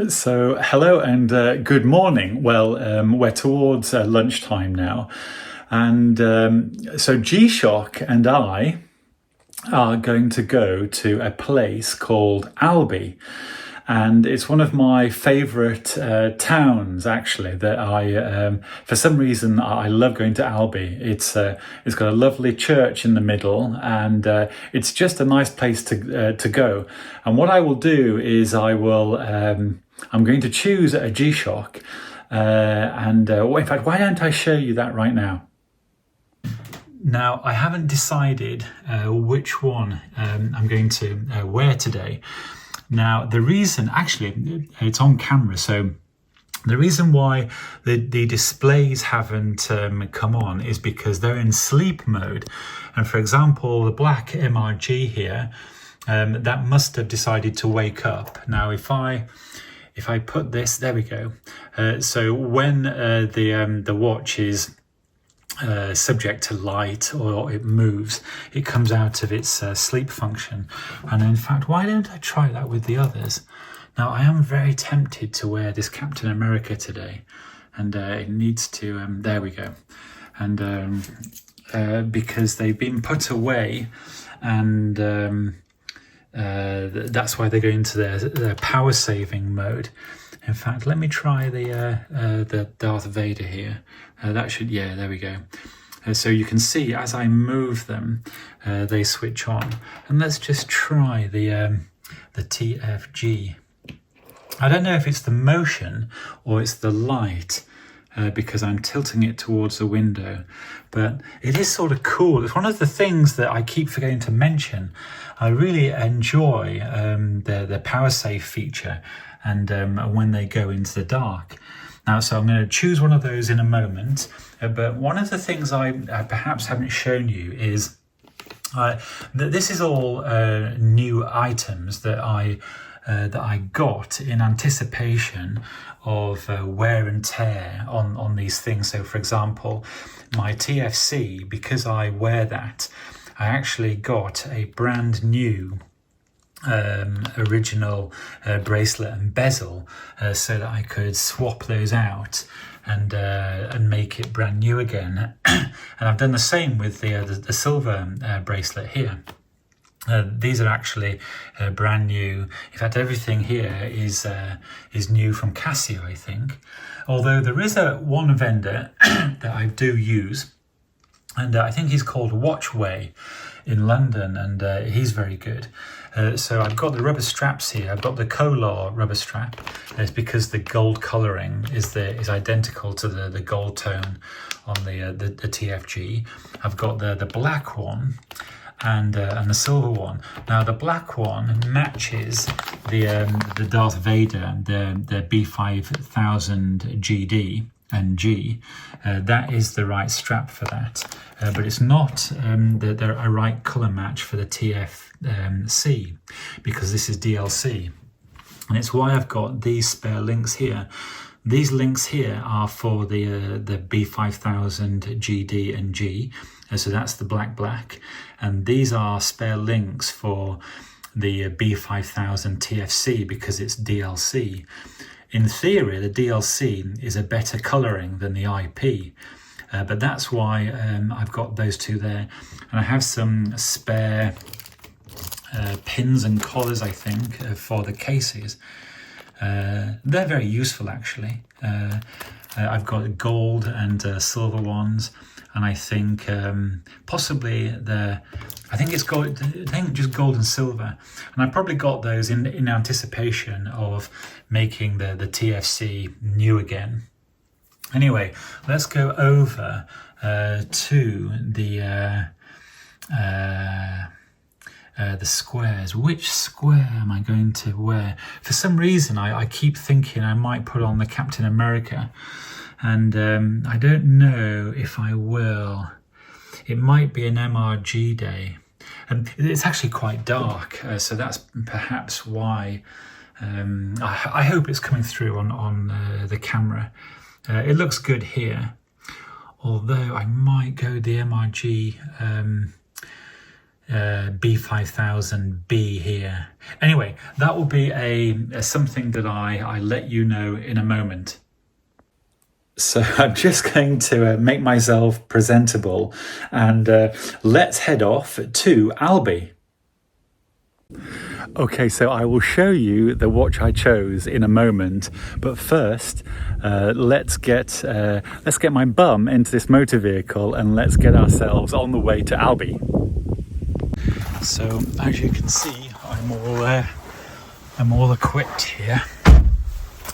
So, hello and good morning. Well, we're towards lunchtime now. And so G-Shock and I are going to go to a place called Albi. And it's one of my favourite towns, actually, that for some reason, I love going to Albi. It's got a lovely church in the middle, and it's just a nice place to go. And what I will do is I'm going to choose a G-Shock, in fact, why don't I show you that right now? Now, I haven't decided which one I'm going to wear today. Now, the reason, actually, it's on camera, so the reason why the displays haven't come on is because they're in sleep mode. And for example, the black MRG here, that must have decided to wake up. Now, if I put this, there we go. So when the watch is subject to light or it moves, it comes out of its sleep function. And in fact, why don't I try that with the others? Now, I am very tempted to wear this Captain America today, and it needs to, there we go. And because they've been put away, and that's why they go into their power saving mode. In fact, let me try the Darth Vader here. That should, yeah, there we go. So you can see as I move them, they switch on. And let's just try the TFG. I don't know if it's the motion or it's the light, because I'm tilting it towards the window, but it is sort of cool. It's one of the things that I keep forgetting to mention. I really enjoy the power save feature, and when they go into the dark. Now, so I'm going to choose one of those in a moment, but one of the things I perhaps haven't shown you is that this is all new items that I got in anticipation of wear and tear on these things. So for example, my TFC, because I wear that, I actually got a brand new original bracelet and bezel, so that I could swap those out and make it brand new again. And I've done the same with the silver bracelet here. These are actually brand new. In fact, everything here is new from Casio, I think. Although there is one vendor that I do use, and I think he's called Watchway in London, and he's very good. So I've got the rubber straps here. I've got the Kolar rubber strap. It's because the gold colouring is identical to the gold tone on the TFG. I've got the black one and the silver one. Now the black one matches the Darth Vader, the B5000D and G. That is the right strap for that, but it's not a right colour match for the TFC, because this is DLC, and it's why I've got these spare links here. These links here are for the B5000 GD and G, so that's the black, and these are spare links for the B5000 TFC because it's DLC. In theory, the DLC is a better colouring than the IP, but that's why I've got those two there. And I have some spare pins and collars, I think, for the cases. They're very useful, actually. I've got gold and silver ones, and I think possibly I think it's gold. I think just gold and silver, and I probably got those in anticipation of making the TFC new again. Anyway, let's go over to the squares. Which square am I going to wear? For some reason, I keep thinking I might put on the Captain America, and I don't know if I will. It might be an MRG day, and it's actually quite dark, so that's perhaps why. I hope it's coming through on the camera. It looks good here, although I might go the MRG B5000B here. Anyway, that will be a something that I let you know in a moment. So I'm just going to make myself presentable, and let's head off to Albi. Okay, so I will show you the watch I chose in a moment, but first let's get my bum into this motor vehicle and let's get ourselves on the way to Albi. So as you can see, I'm all equipped here.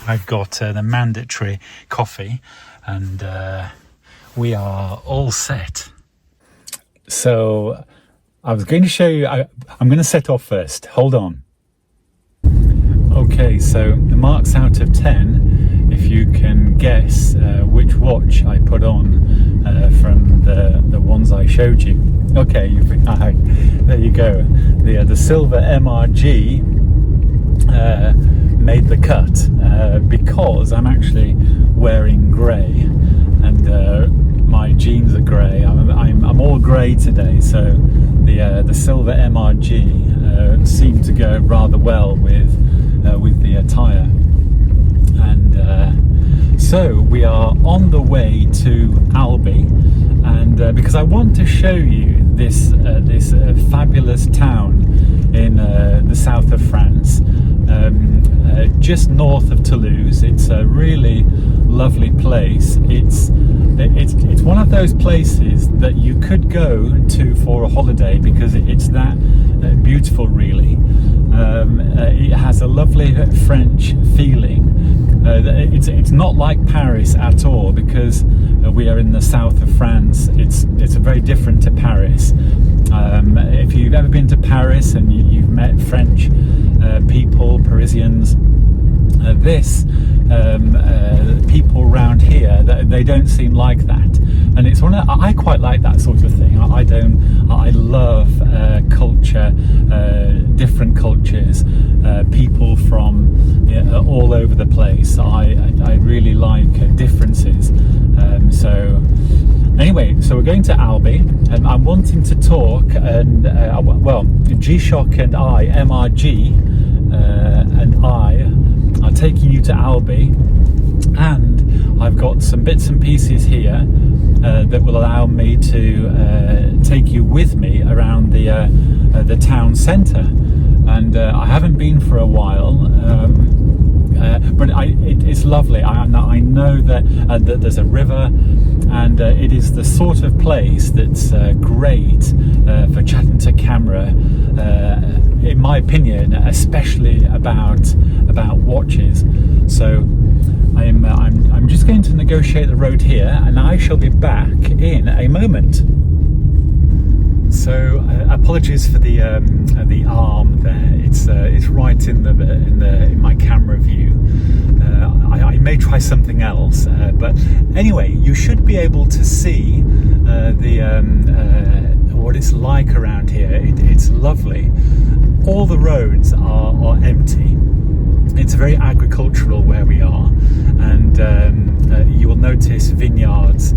I've got the mandatory coffee, and we are all set. So I was going to show you, I'm going to set off first. Hold on. Okay, so the marks out of 10, if you can guess which watch I put on from the ones I showed you. Okay, there you go. The silver MRG made the cut because I'm actually wearing grey, and my jeans are grey. I'm all grey today, so the silver MRG seemed to go rather well with the attire, and so we are on the way to Albi, and because I want to show you this fabulous town in the south of France, just north of Toulouse. It's a really lovely place. It's one of those places that you could go to for a holiday because it's that beautiful, really. It has a lovely French feeling. It's not like Paris at all, because we are in the south of France. It's very different to Paris. If you've ever been to Paris and you've met French people, Parisians, people around here, they don't seem like that, and it's I quite like that sort of thing. I love culture, different cultures, people from all over the place. I really like differences. So anyway, so we're going to Albi, and I'm wanting to talk, and well, G-Shock and I, MRG and I, are taking you to Albi, and I've got some bits and pieces here that will allow me to take you with me around the town centre, and I haven't been for a while, but it's lovely. I know that there's a river, and it is the sort of place that's great for chatting to camera, in my opinion, especially about watches. So I'm just going to negotiate the road here, and I shall be back in a moment. So apologies for the arm there. It's right in my camera view. I may try something else, but anyway, you should be able to see what it's like around here. It's lovely. All the roads are empty. It's very agricultural where we are, and you will notice vineyards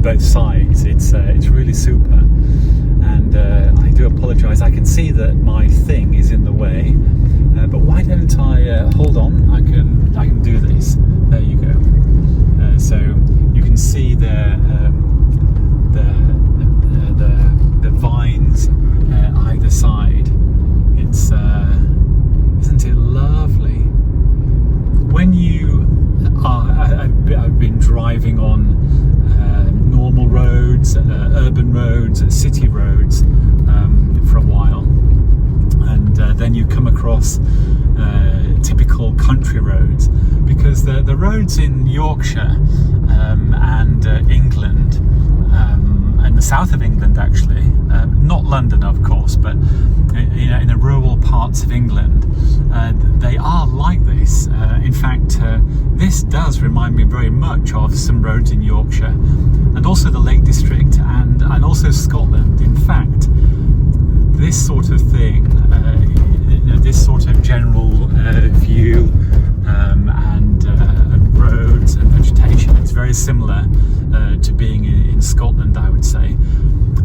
both sides. It's really super, and I do apologise. I can see that my thing is in the way, but why don't I hold on? I can do this. There you go. So you can see the vines either side. It's isn't it lovely? When you I've been driving on normal roads, urban roads, city roads for a while, and then you come across typical country roads, because the roads in Yorkshire and England, and the south of England actually, not London of course, but in the rural parts of England, they are like this. In fact, this does remind me very much of some roads in Yorkshire, and also the Lake District, and also Scotland. In fact, this sort of thing, this sort of general view and roads and vegetation, it's very similar to being in Scotland, I would say.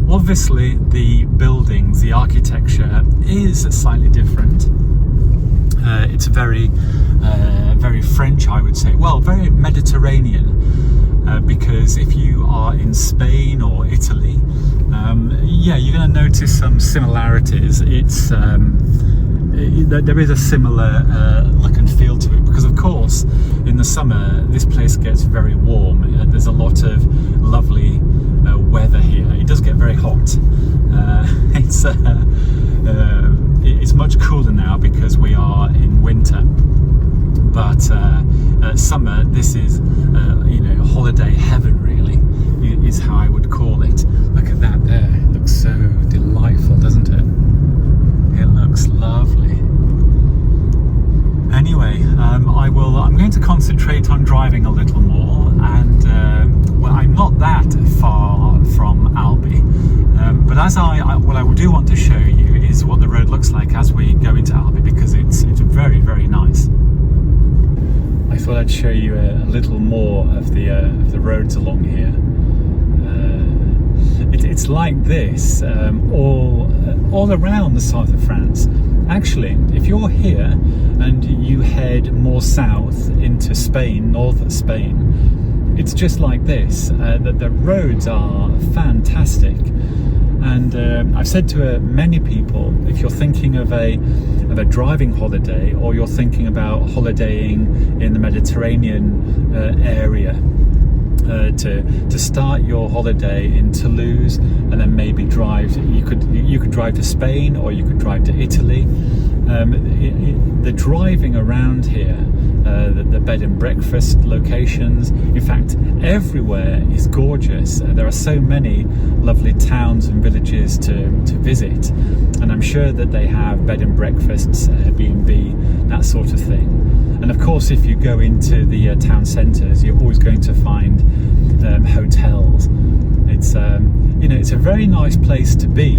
Obviously, the buildings, the architecture is slightly different. It's very French, I would say. Well, very Mediterranean, because if you are in Spain or Italy, yeah, you're going to notice some similarities. It's there is a similar look and feel to it, because of course in the summer this place gets very warm. There's a lot of lovely weather here. It does get very hot. It's much cooler now because we are in winter, but summer, this is holiday heaven, really, is how I would call it. Look at that there. It looks so delightful, doesn't it? It looks lovely. Anyway, I'm going to concentrate on driving a little more, and well, I'm not that far from Albi, but what I do want to show you is what the road looks like as we go into Albi, because it's very, very nice. I thought I'd show you a little more of the roads along here. It's like this all around the south of France. Actually, if you're here and you head more south into Spain, north of Spain, it's just like this. The roads are fantastic, and I've said to many people, if you're thinking of a driving holiday, or you're thinking about holidaying in the Mediterranean area, to start your holiday in Toulouse and then maybe drive. You could drive to Spain, or you could drive to Italy. The driving around here, the bed and breakfast locations, in fact everywhere is gorgeous. There are so many lovely towns and villages to visit, and I'm sure that they have bed and breakfasts, Airbnb, that sort of thing. And of course, if you go into the town centres, you're always going to find hotels. It's it's a very nice place to be.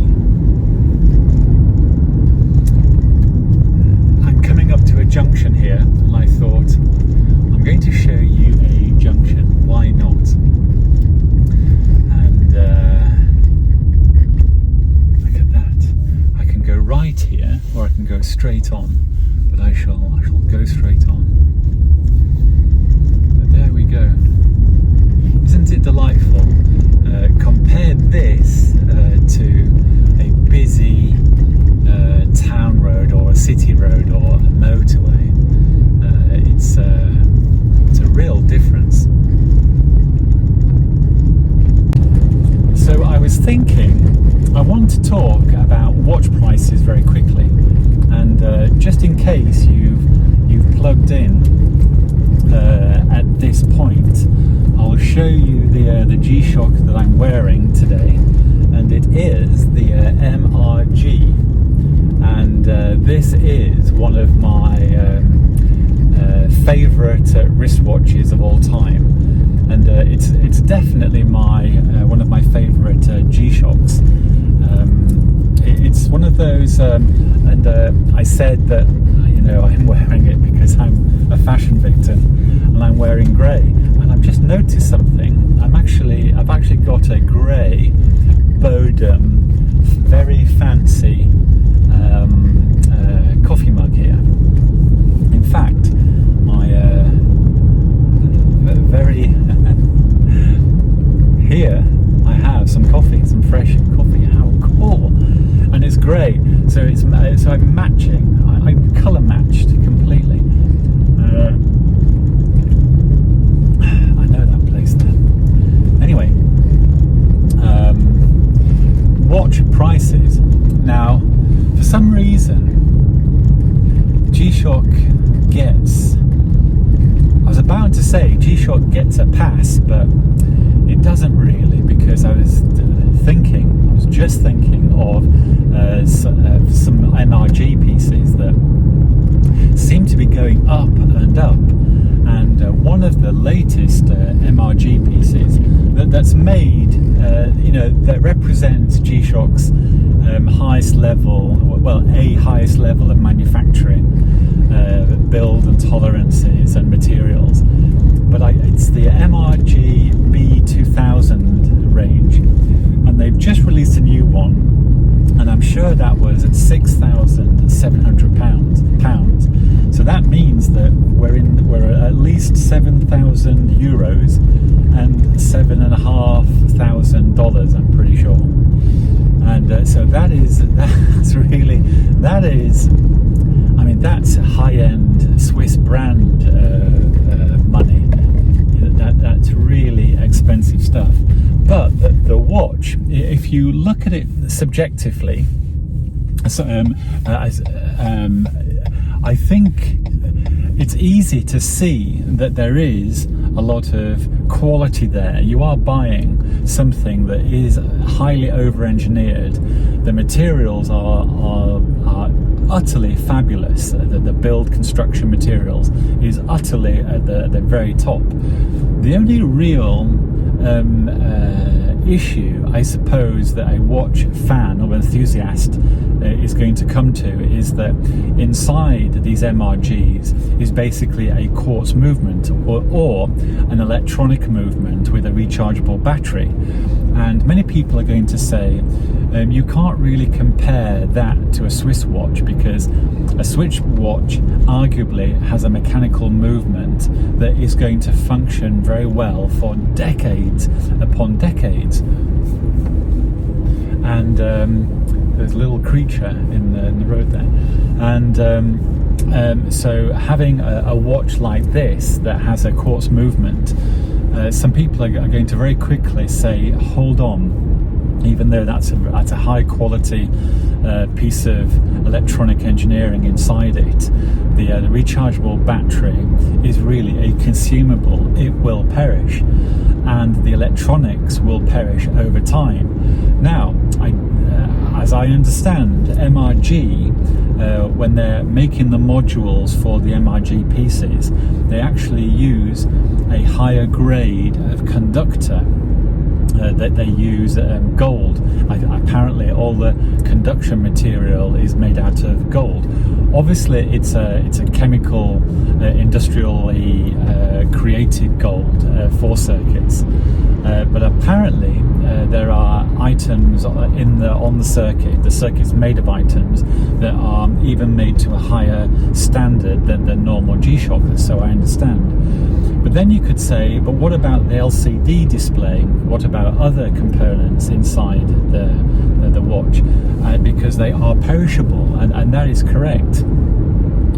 I'm coming up to a junction here, and I thought I'm going to show you a junction. Why not? And look at that. I can go right here, or I can go straight on. But I shall go straight on. But there we go. Isn't it delightful? Compare this to a busy town road, or a city road, or a motorway. It's a real difference. So I was thinking, I want to talk about watch prices very quickly, and just in case you've plugged in at this point, I'll show you the G-Shock that I'm wearing today, and it is the MRG, and this is one of my favourite wristwatches of all time, and it's definitely one of my favourite G-Shocks. It's one of those, and I said that I'm wearing it because I'm a fashion victim, and I'm wearing grey. And I've just noticed something. I've actually got a grey Bodum, very fancy coffee mug here. In fact, my here I have some coffee, some fresh coffee. How cool! And it's grey, so I'm matching. I'm colour matched completely. I know that place there. Anyway, watch prices. Now, for some reason, G-Shock gets. I was about to say G-Shock gets a pass, but it doesn't really, because I was just thinking of some MRG pieces that seem to be going up and up, and one of the latest MRG pieces that's made, that represents G-Shock's highest level of manufacturing, build and tolerances and materials. But it's the MRG-B5000 range, and they've they've just released a new one, and I'm sure that was at £6,700. So that means that we're at least €7,000 and $7,500. I'm pretty sure. And so that's that's high-end Swiss brand money. That's really expensive stuff. But the watch, if you look at it subjectively, I think it's easy to see that there is a lot of quality there. You are buying something that is highly over-engineered. The materials are utterly fabulous. The build construction materials is utterly at the very top. The only real issue, I suppose, that a watch fan or enthusiast is going to come to is that inside these MRGs is basically a quartz movement or an electronic movement with a rechargeable battery. And many people are going to say you can't really compare that to a Swiss watch, because a Swiss watch arguably has a mechanical movement that is going to function very well for decades upon decades. And there's a little creature in the road there. And so having a watch like this that has a quartz movement, some people are going to very quickly say, hold on, even though that's a high quality piece of electronic engineering inside it, the rechargeable battery is really a consumable. It will perish, and the electronics will perish over time. Now, as I understand, MRG, when they're making the modules for the MRG pieces, they actually use a higher grade of conductor. That they use gold. Apparently all the conduction material is made out of gold. Obviously it's a chemical, industrially created gold for circuits, but apparently there are items on the circuit. The circuit's made of items that are even made to a higher standard than normal G-Shock, so I understand. But then you could say, but what about the LCD display? What about other components inside the watch? Because they are perishable, and that is correct.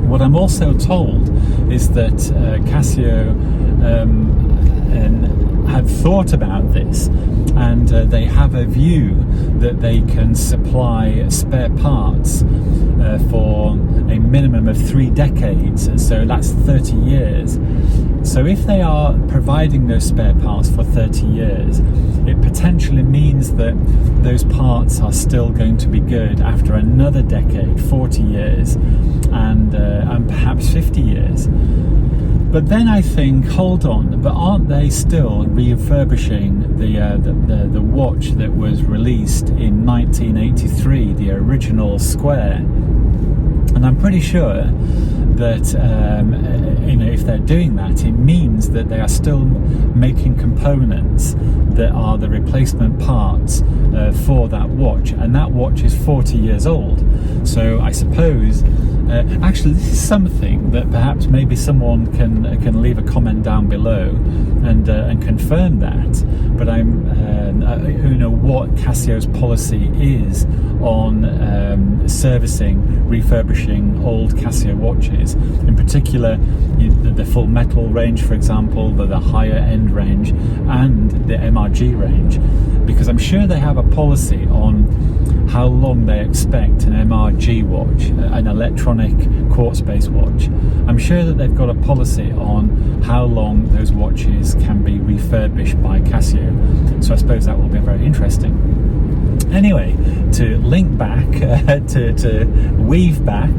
What I'm also told is that Casio have thought about this, and they have a view that they can supply spare parts for a minimum of 3 decades, so that's 30 years. So if they are providing those spare parts for 30 years, it potentially means that those parts are still going to be good after another decade, 40 years, and perhaps 50 years. But then I think, hold on, but aren't they still refurbishing the watch that was released in 1983, the original Square? And I'm pretty sure that if they're doing that, it means that they are still making components that are the replacement parts for that watch, and that watch is 40 years old. So I suppose actually this is something that perhaps maybe someone can leave a comment down below and confirm that. But what Casio's policy is on servicing, refurbishing old Casio watches, in particular the full metal range, for example, the higher end range, and the MRG range, because I'm sure they have a policy on how long they expect an MRG watch, an electronic quartz-based watch. I'm sure that they've got a policy on how long those watches can be refurbished by Casio. So I suppose that will be very interesting. Anyway, to link back, to weave back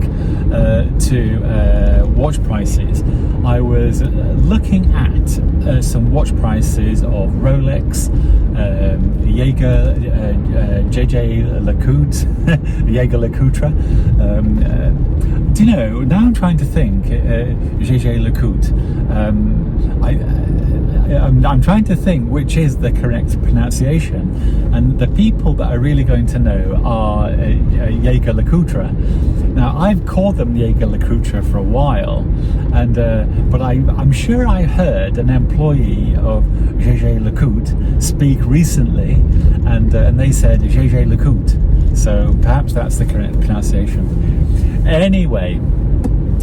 to watch prices, I was looking at some watch prices of Rolex, Jaeger, JJ LeCoultre, Jaeger LeCoultre. Do you know, now I'm trying to think, JJ LeCoultre, I'm trying to think which is the correct pronunciation, and the people that are really going to know are Jaeger LeCoultre. Now, I've called them Jaeger LeCoultre for a while, and but I'm sure I heard an employee of JJ LeCoultre speak recently, and they said JJ LeCoultre, so perhaps that's the correct pronunciation. Anyway,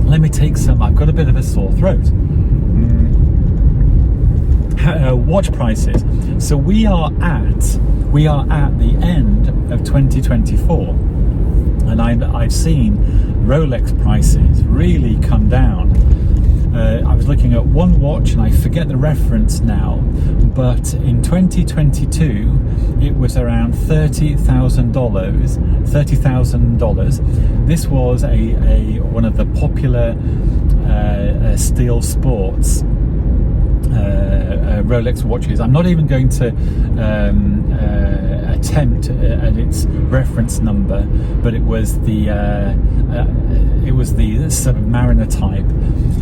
let me take some. I've got a bit of a sore throat. Watch prices. So we are at the end of 2024, and I've seen Rolex prices really come down. I was looking at one watch, and I forget the reference now, but in 2022 it was around $30,000. This was a one of the popular Steel Sports Rolex watches. I'm not even going to attempt at its reference number, but it was the Submariner type,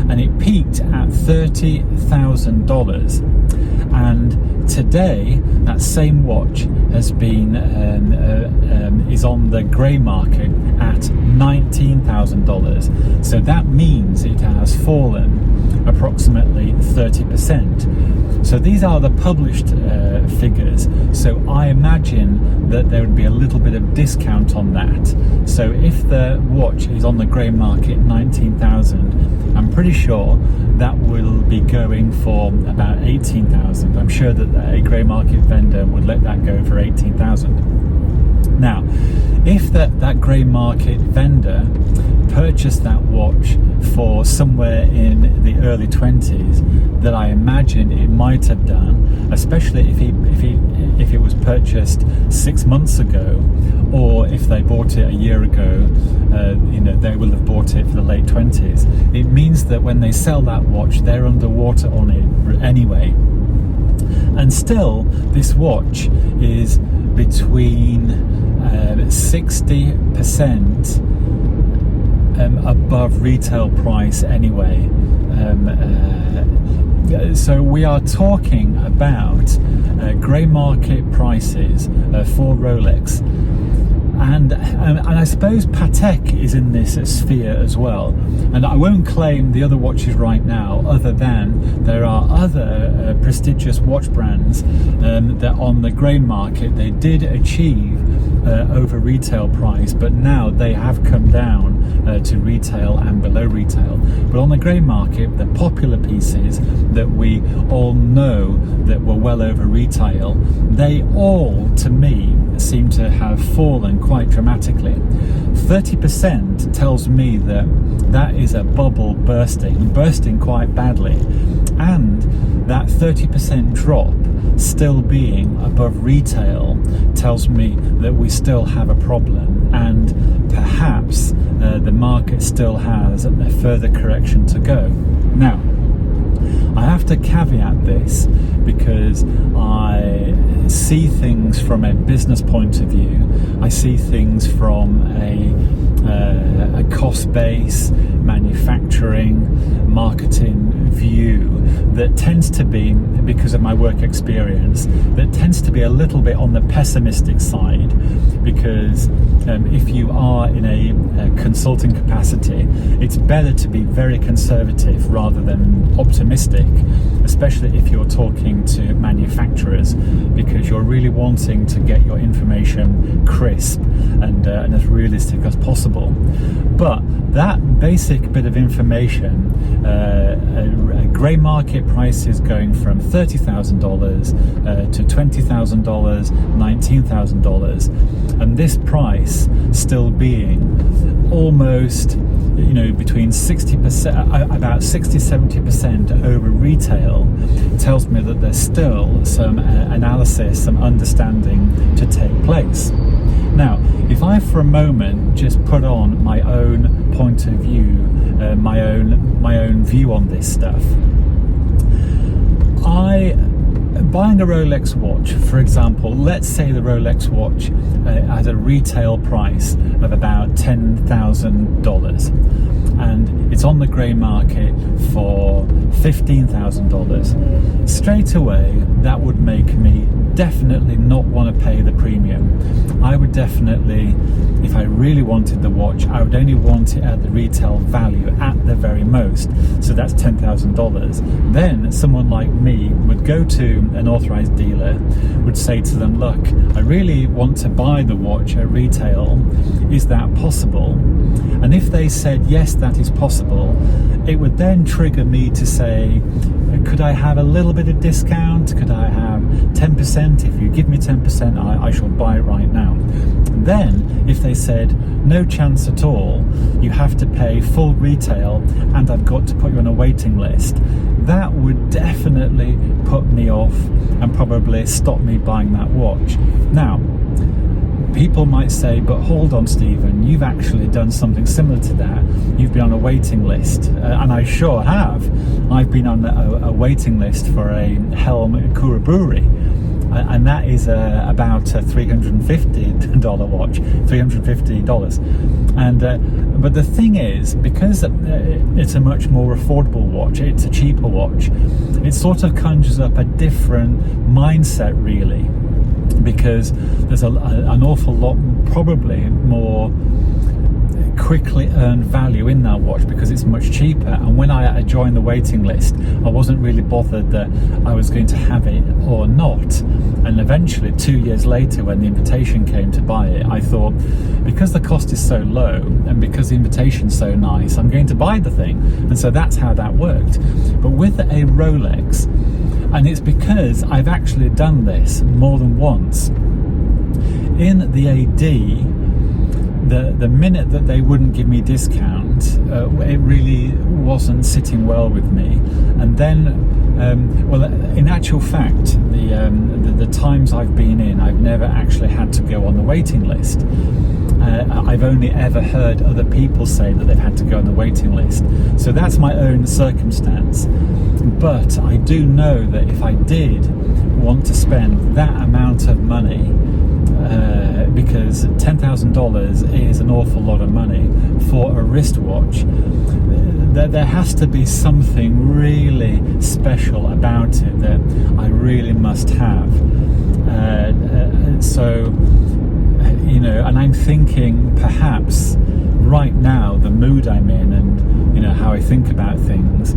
and it peaked at $30,000. And today, that same watch has been is on the grey market at $19,000. So that means it has fallen approximately 30%. So these are the published figures. So I imagine that there would be a little bit of discount on that. So if the watch is on the grey market 19,000, I'm pretty sure that will be going for about 18,000. I'm sure that a grey market vendor would let that go for 18,000. Now, if that grey market vendor purchased that watch for somewhere in the early 20s, that I imagine it might have done, especially if it was purchased 6 months ago, or if they bought it a year ago, they will have bought it for the late 20s. It means that when they sell that watch, they're underwater on it anyway. And still, this watch is between 60% above retail price anyway. So we are talking about grey market prices for Rolex. And I suppose Patek is in this sphere as well. And I won't claim the other watches right now, other than there are other prestigious watch brands that on the grey market they did achieve over retail price, but now they have come down to retail and below retail. But on the grey market, the popular pieces that we all know that were well over retail, they all, to me, seem to have fallen quite dramatically. 30% tells me that that is a bubble bursting quite badly, and that 30% drop still being above retail tells me that we still have a problem, and perhaps the market still has a further correction to go. Now, I have to caveat this because I see things from a business point of view. I see things from a cost base, manufacturing, marketing view that tends to be, because of my work experience, that tends to be a little bit on the pessimistic side, because if you are in a consulting capacity, it's better to be very conservative rather than optimistic, especially if you're talking to manufacturers, because you're really wanting to get your information crisp and as realistic as possible. But that basic bit of information, grey market prices going from $30,000 to $20,000, $19,000, and this price still being almost, between 60%, about 60-70% over retail, tells me that there's still some analysis, some understanding to take place. Now, if I for a moment just put on my own point of view, my own view on this stuff, buying a Rolex watch, for example, let's say the Rolex watch has a retail price of about $10,000 and it's on the grey market for $15,000. Straight away, that would make me definitely not want to pay the premium. I would definitely, if I really wanted the watch, I would only want it at the retail value at the very most, so that's $10,000. Then someone like me would go to an authorized dealer, would say to them, look, I really want to buy the watch at retail, is that possible? And if they said yes, that is possible, it would then trigger me to say, could I have a little bit of discount? Could I have 10%? If you give me 10%, I shall buy it right now. Then, if they said, no chance at all, you have to pay full retail and I've got to put you on a waiting list, that would definitely put me off and probably stop me buying that watch. Now, people might say, but hold on, Stephen, you've actually done something similar to that. You've been on a waiting list, and I sure have. I've been on a waiting list for a Helm Kuraburi, and that is about a $350 watch, $350. And but the thing is, because it's a much more affordable watch, it's a cheaper watch, it sort of conjures up a different mindset, really, because there's an awful lot, probably more quickly earned value in that watch because it's much cheaper. And when I joined the waiting list, I wasn't really bothered that I was going to have it or not. And eventually, 2 years later, when the invitation came to buy it, I thought, because the cost is so low and because the invitation's so nice, I'm going to buy the thing. And so that's how that worked. But with a Rolex, and it's because I've actually done this more than once, in the AD, the minute that they wouldn't give me discount, it really wasn't sitting well with me. And then, in actual fact, the times I've been in, I've never actually had to go on the waiting list. I've only ever heard other people say that they've had to go on the waiting list. So that's my own circumstance. But I do know that if I did want to spend that amount of money, because $10,000 is an awful lot of money for a wristwatch, there has to be something really special about it that I really must have. And I'm thinking perhaps right now, the mood I'm in and how I think about things,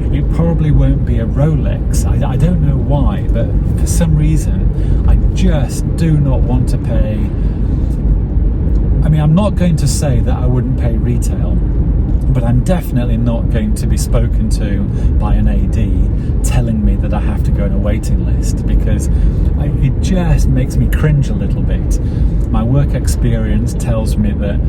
it probably won't be a Rolex. I don't know why, but for some reason I just do not want to pay. I mean, I'm not going to say that I wouldn't pay retail, but I'm definitely not going to be spoken to by an AD telling me that I have to go on a waiting list, because it just makes me cringe a little bit. My work experience tells me that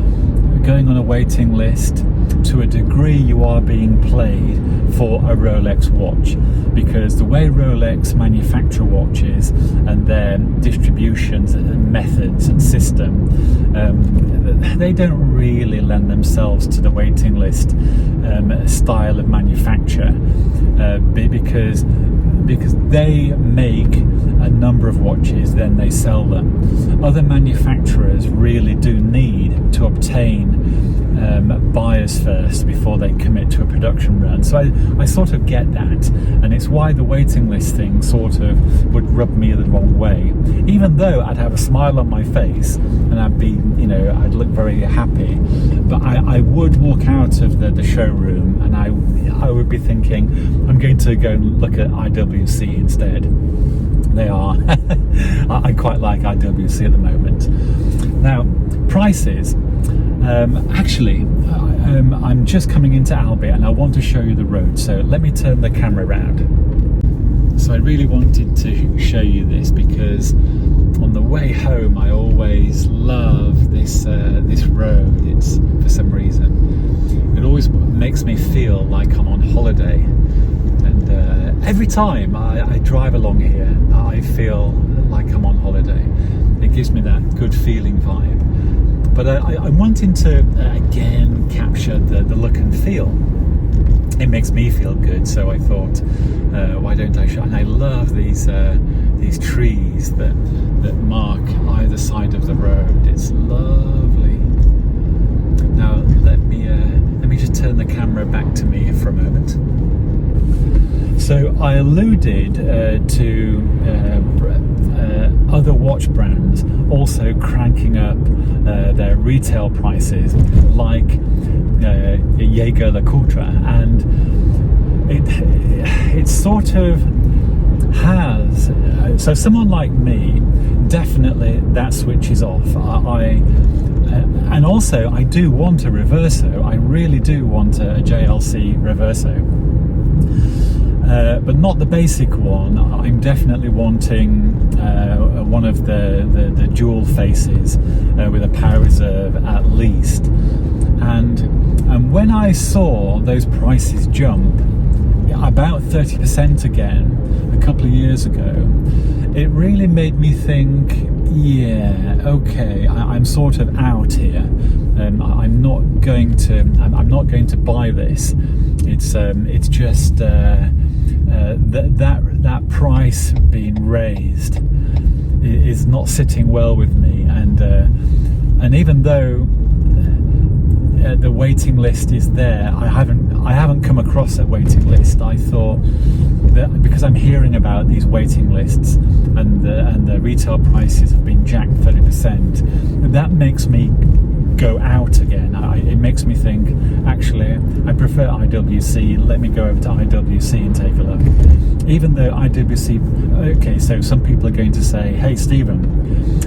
going on a waiting list, to a degree, you are being played for a Rolex watch, because the way Rolex manufacture watches and their distributions and methods and system, they don't really lend themselves to the waiting list style of manufacture, because they make a number of watches, then they sell them. Other manufacturers really do need to obtain buyers first before they commit to a production run. So I sort of get that, and it's why the waiting list thing sort of would rub me the wrong way, even though I'd have a smile on my face and I'd be, I'd look very happy, but I would walk out of the showroom and I would be thinking, I'm going to go and look at IWC instead. They are I quite like IWC at the moment. Now, prices, actually, I'm just coming into Albi and I want to show you the road, so let me turn the camera around. So I really wanted to show you this because on the way home I always love this road. It's, for some reason, it always makes me feel like I'm on holiday, and every time I drive along here I feel like I'm on holiday. It gives me that good feeling vibe. But I'm wanting to again capture the look and feel. It makes me feel good, so I thought, why don't I show? And I love these trees that mark either side of the road. It's lovely. Now let me just turn the camera back to me for a moment. So I alluded to other watch brands also cranking up their retail prices, like Jaeger-LeCoultre, and it sort of has. So someone like me, definitely that switches off. And also I do want a Reverso. I really do want a JLC Reverso. But not the basic one. I'm definitely wanting one of the dual faces with a power reserve at least. And when I saw those prices jump about 30% again a couple of years ago, it really made me think, yeah, okay, I'm sort of out here. I'm not going to buy this. It's just that price being raised is not sitting well with me, and even though the waiting list is there, I haven't come across that waiting list. I thought that because I'm hearing about these waiting lists and the retail prices have been jacked 30%, that makes me go out again. It makes me think, actually, I prefer IWC. Let me go over to IWC and take a look. Even though IWC, okay, so some people are going to say, hey Stephen,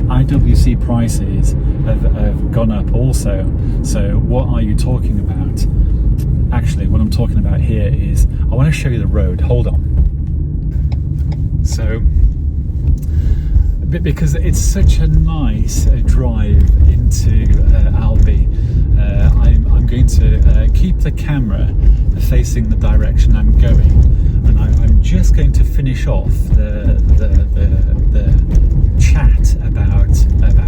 IWC prices have gone up also, so what are you talking about? Actually, what I'm talking about here is, I want to show you the road. Hold on. So, because it's such a nice drive into Albi, I'm going to keep the camera facing the direction I'm going, and I'm just going to finish off the chat about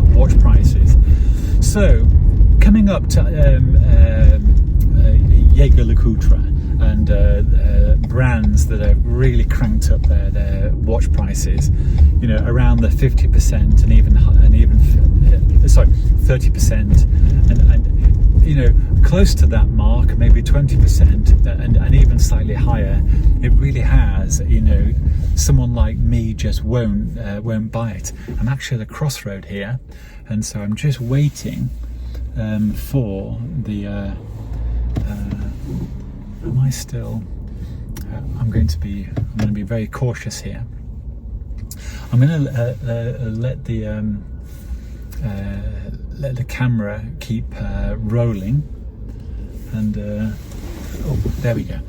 watch prices. So, coming up to Jaeger-LeCoultre and brands that have really cranked up their watch prices, you know, around the 50% and even 30%, and you know, close to that mark, maybe 20%, and even slightly higher. It really has, you know, someone like me just won't buy it. I'm actually at a crossroad here, and so I'm just waiting for the am I still I'm going to be very cautious here. I'm going to let the camera keep rolling, and oh, there we go.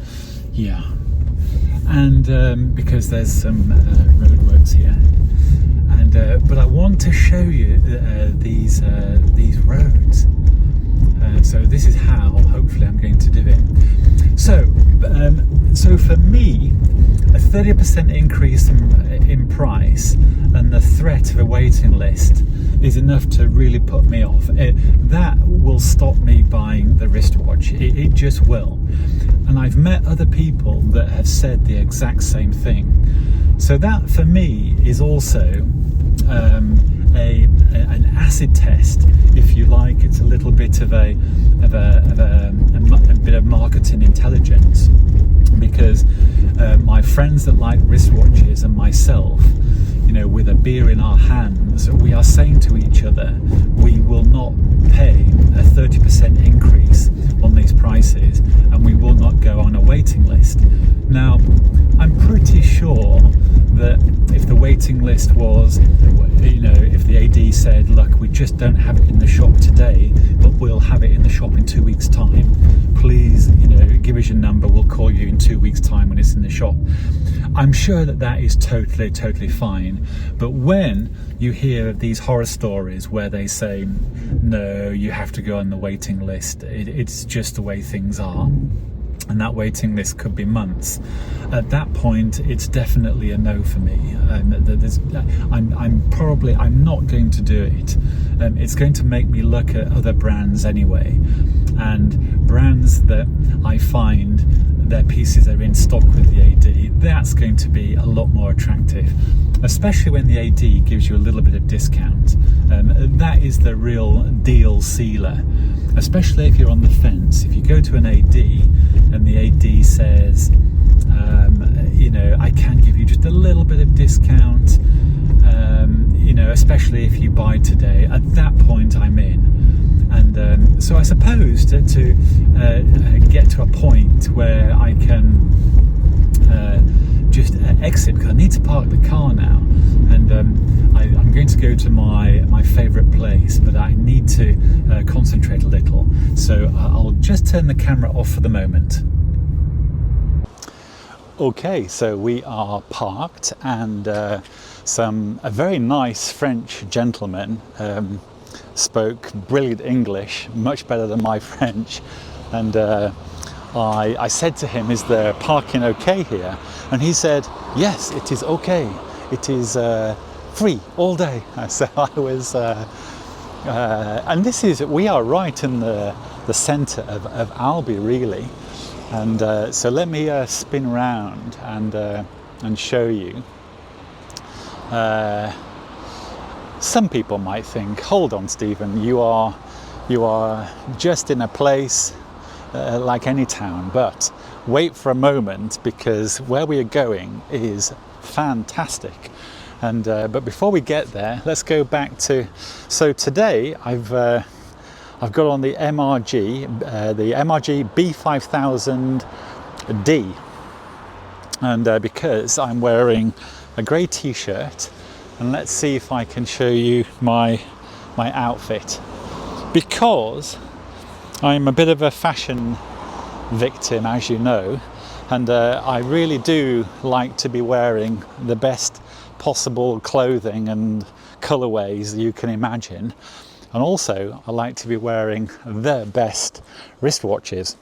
Yeah, and because there's some roadworks here, and but I want to show you these roads. So this is how hopefully I'm going to do it. So for me, a 30% increase in price and the threat of a waiting list is enough to really put me off. That will stop me buying the wristwatch. It just will. And I've met other people that have said the exact same thing. So that for me is also an acid test, if you like. It's a little bit of a bit of marketing intelligence, because my friends that like wristwatches and myself, you know, with a beer in our hands, we are saying to each other, we will not pay a 30% increase on these prices, and we will not go on a waiting list. Now, I'm pretty sure that if the waiting list was, you know, if the AD said, look, we just don't have it in the shop today, but we'll have it in the shop in 2 weeks' time, television number, we'll call you in 2 weeks' time when it's in the shop. I'm sure that is totally fine. But when you hear of these horror stories where they say, no, you have to go on the waiting list, it's just the way things are, and that waiting list could be months, at that point it's definitely a no for me. I'm not going to do it. It's going to make me look at other brands anyway, and brands that I find their pieces are in stock with the AD, that's going to be a lot more attractive, especially when the AD gives you a little bit of discount. That is the real deal sealer, especially if you're on the fence. If you go to an AD and the AD says, I can give you just a little bit of discount, especially if you buy today, at that point I'm in. And so I suppose to get to a point where I can just exit, because I need to park the car now, and I'm going to go to my favourite place, but I need to concentrate a little, so I'll just turn the camera off for the moment. Okay, so we are parked, and a very nice French gentleman spoke brilliant English, much better than my French, and I said to him, is the parking okay here? And he said, yes, it is okay, it is free all day. So I was and we are right in the centre of Albi, really, and so let me spin around and show you. Some people might think, hold on Stephen, you are just in a place like any town, but wait for a moment, because where we are going is fantastic. And but before we get there, let's go back to, so today I've got on the MRG-B5000D, and because I'm wearing a grey t-shirt, and let's see if I can show you my outfit, because I'm a bit of a fashion victim, as you know, and I really do like to be wearing the best possible clothing and colourways you can imagine, and also I like to be wearing the best wristwatches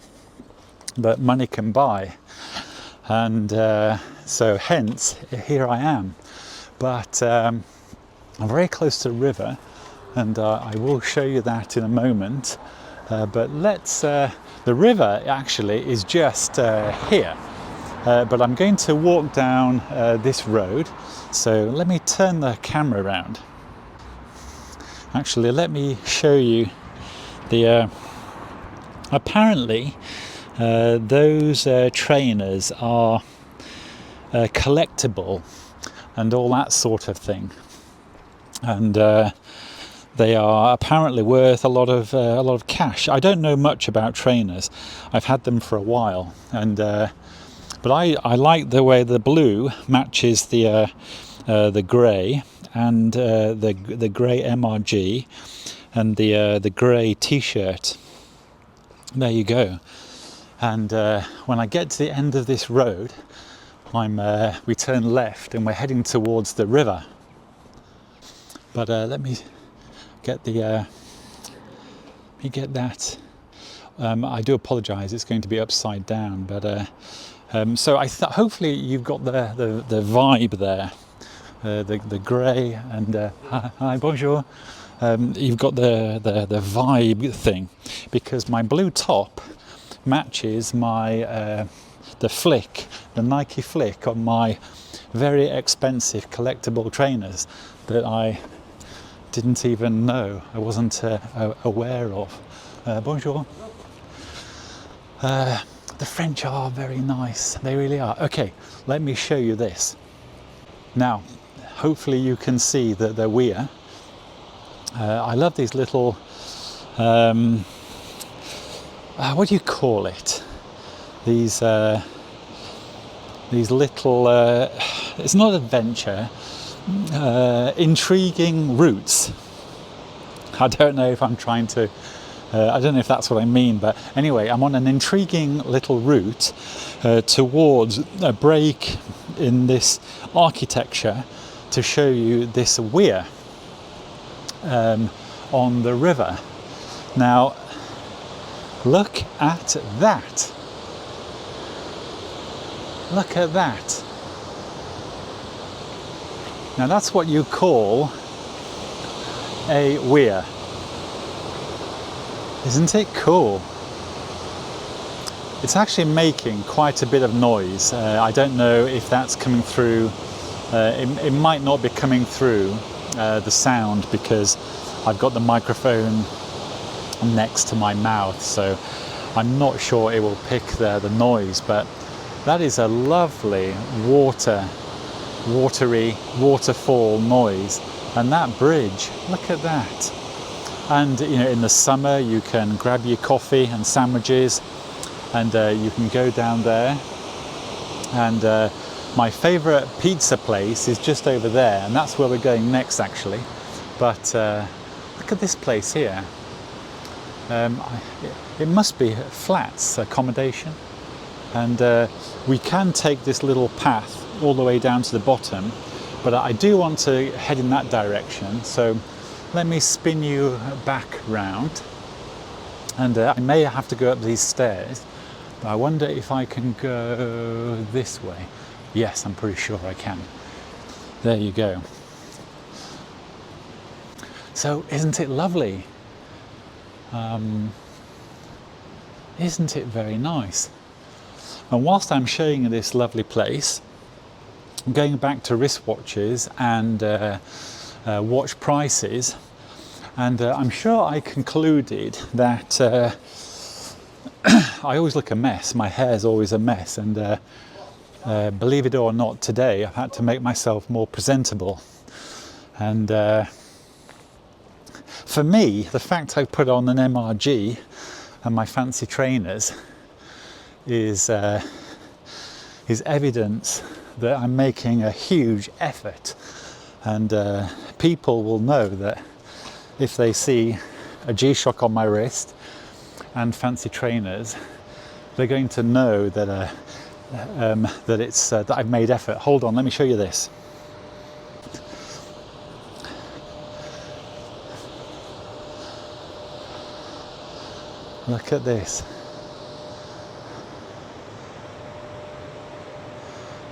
that money can buy, and so hence here I am. But I'm very close to the river, and I will show you that in a moment. But the river actually is just here. But I'm going to walk down this road. So let me turn the camera around. Actually, let me show you the. Apparently, those trainers are collectible and all that sort of thing, and they are apparently worth a lot of cash. I don't know much about trainers. I've had them for a while, and but I like the way the blue matches the grey, and the grey MRG, and the grey t-shirt. There you go. And when I get to the end of this road, we turn left and we're heading towards the river. But let me get that. I do apologise, it's going to be upside down, but so hopefully you've got the vibe there, the grey, and hi, bonjour. You've got the vibe thing, because my blue top matches my the Nike Flick on my very expensive collectible trainers that I didn't even know, I wasn't aware of. Bonjour. The French are very nice, they really are. Okay, let me show you this. Now, hopefully you can see that they're weir. I love these little, what do you call it? These little, it's not adventure, intriguing routes. I don't know if I'm trying to I don't know if that's what I mean, but anyway, I'm on an intriguing little route towards a break in this architecture to show you this weir on the river. Now, look at that. Look at that. Now that's what you call a weir. Isn't it cool? It's actually making quite a bit of noise. I don't know if that's coming through. It might not be coming through the sound because I've got the microphone next to my mouth, so I'm not sure it will pick the noise, but that is a lovely watery waterfall noise. And that bridge, look at that. And you know, in the summer you can grab your coffee and sandwiches and you can go down there. And my favourite pizza place is just over there, and that's where we're going next actually. But look at this place here. It must be flats accommodation, and we can take this little path all the way down to the bottom, but I do want to head in that direction, so let me spin you back round. And I may have to go up these stairs, but I wonder if I can go this way. Yes, I'm pretty sure I can. There you go. So isn't it lovely? Isn't it very nice? And whilst I'm showing you this lovely place, I'm going back to wristwatches and watch prices, and I'm sure I concluded that I always look a mess. My hair's always a mess, and believe it or not, today I've had to make myself more presentable. And for me, the fact I put on an MRG and my fancy trainers is evidence that I'm making a huge effort, and people will know that if they see a G-Shock on my wrist and fancy trainers, they're going to know that that I've made effort. Hold on, let me show you this. Look at this.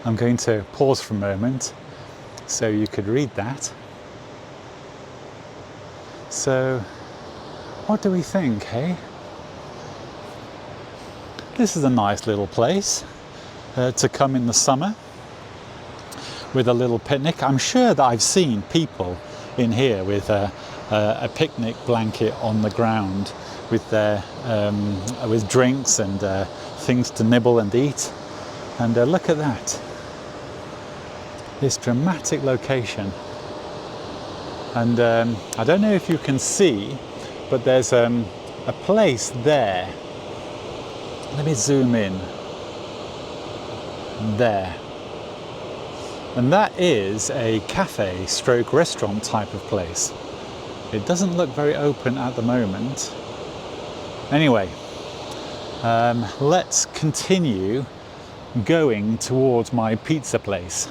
I'm going to pause for a moment so you could read that. So, what do we think, hey? This is a nice little place to come in the summer with a little picnic. I'm sure that I've seen people in here with a picnic blanket on the ground with their with drinks and things to nibble and eat. And look at that, this dramatic location. And I don't know if you can see, but there's a place there. Let me zoom in. There. And that is a cafe stroke restaurant type of place. It doesn't look very open at the moment. Anyway, let's continue going towards my pizza place,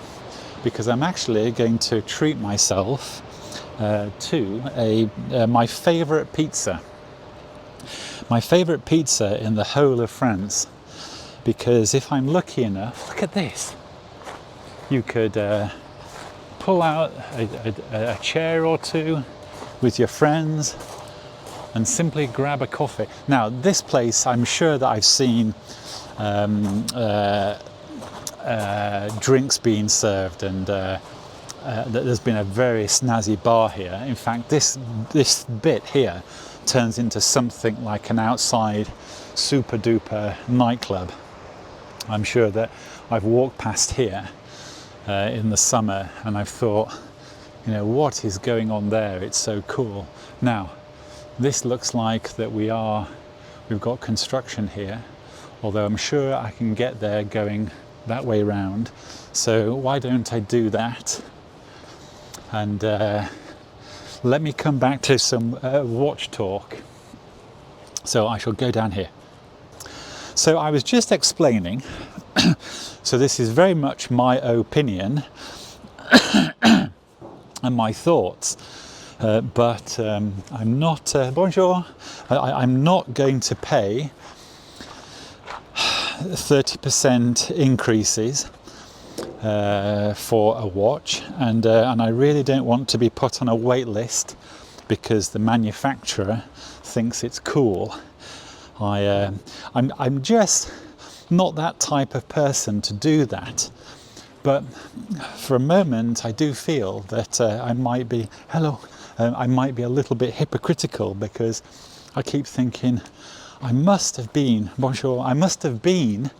because I'm actually going to treat myself to my favourite pizza. My favourite pizza in the whole of France, because if I'm lucky enough, look at this. You could pull out a chair or two with your friends and simply grab a coffee. Now, this place, I'm sure that I've seen drinks being served, and there's been a very snazzy bar here. In fact, this bit here turns into something like an outside super duper nightclub. I'm sure that I've walked past here in the summer and I've thought, you know, what is going on there? It's so cool. Now, this looks like that we've got construction here, although I'm sure I can get there going that way round. So why don't I do that? And let me come back to some watch talk. So I shall go down here. So I was just explaining, so this is very much my opinion and my thoughts, but I'm not, bonjour, I'm not going to pay 30% increases for a watch, and I really don't want to be put on a wait list because the manufacturer thinks it's cool. I'm just not that type of person to do that. But for a moment, I do feel that I might be, I might be a little bit hypocritical, because I keep thinking, I must have been, bonjour, I must have been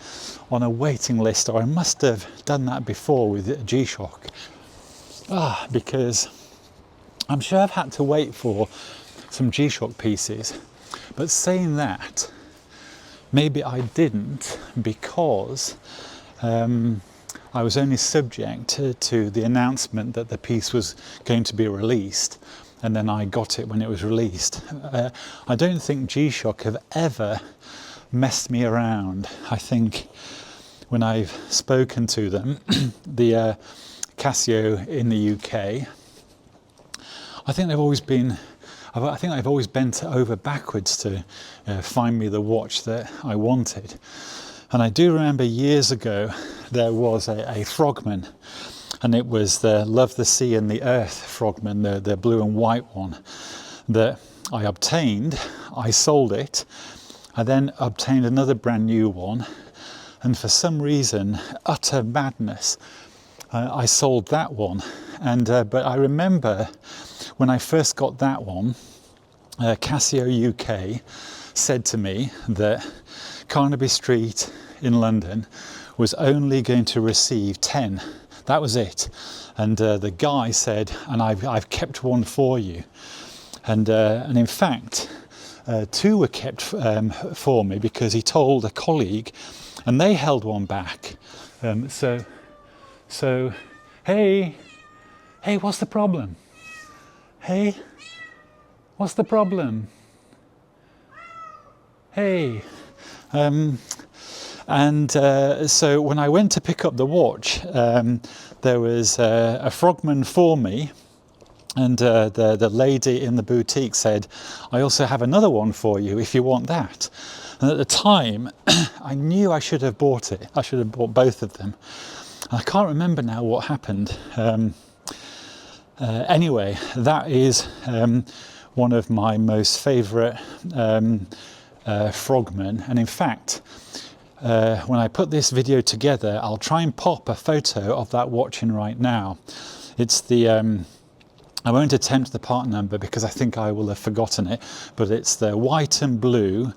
on a waiting list, or I must have done that before with G-Shock. Because I'm sure I've had to wait for some G-Shock pieces. But saying that, maybe I didn't, because I was only subject to the announcement that the piece was going to be released, and then I got it when it was released. I don't think G-Shock have ever messed me around. I think when I've spoken to them, the Casio in the UK, I think they've always been, I think I've always bent over backwards to find me the watch that I wanted. And I do remember years ago there was a Frogman, and it was the Love the Sea and the Earth Frogman, the blue and white one, that I obtained. I sold it. I then obtained another brand new one, and for some reason, utter madness, I sold that one. And but I remember when I first got that one, Casio UK said to me that Carnaby Street in London was only going to receive 10. That was it. And the guy said, and I've kept one for you. And in fact, 2 were kept for me, because he told a colleague, and they held one back. So, hey, what's the problem? Hey, what's the problem? Hey. So when I went to pick up the watch, there was a Frogman for me, and the lady in the boutique said, I also have another one for you if you want that. And at the time, I knew I should have bought it. I should have bought both of them. I can't remember now what happened. Anyway, that is one of my most favourite Frogmen, and in fact, when I put this video together, I'll try and pop a photo of that watch in right now. It's the, I won't attempt the part number because I think I will have forgotten it, but it's the white and blue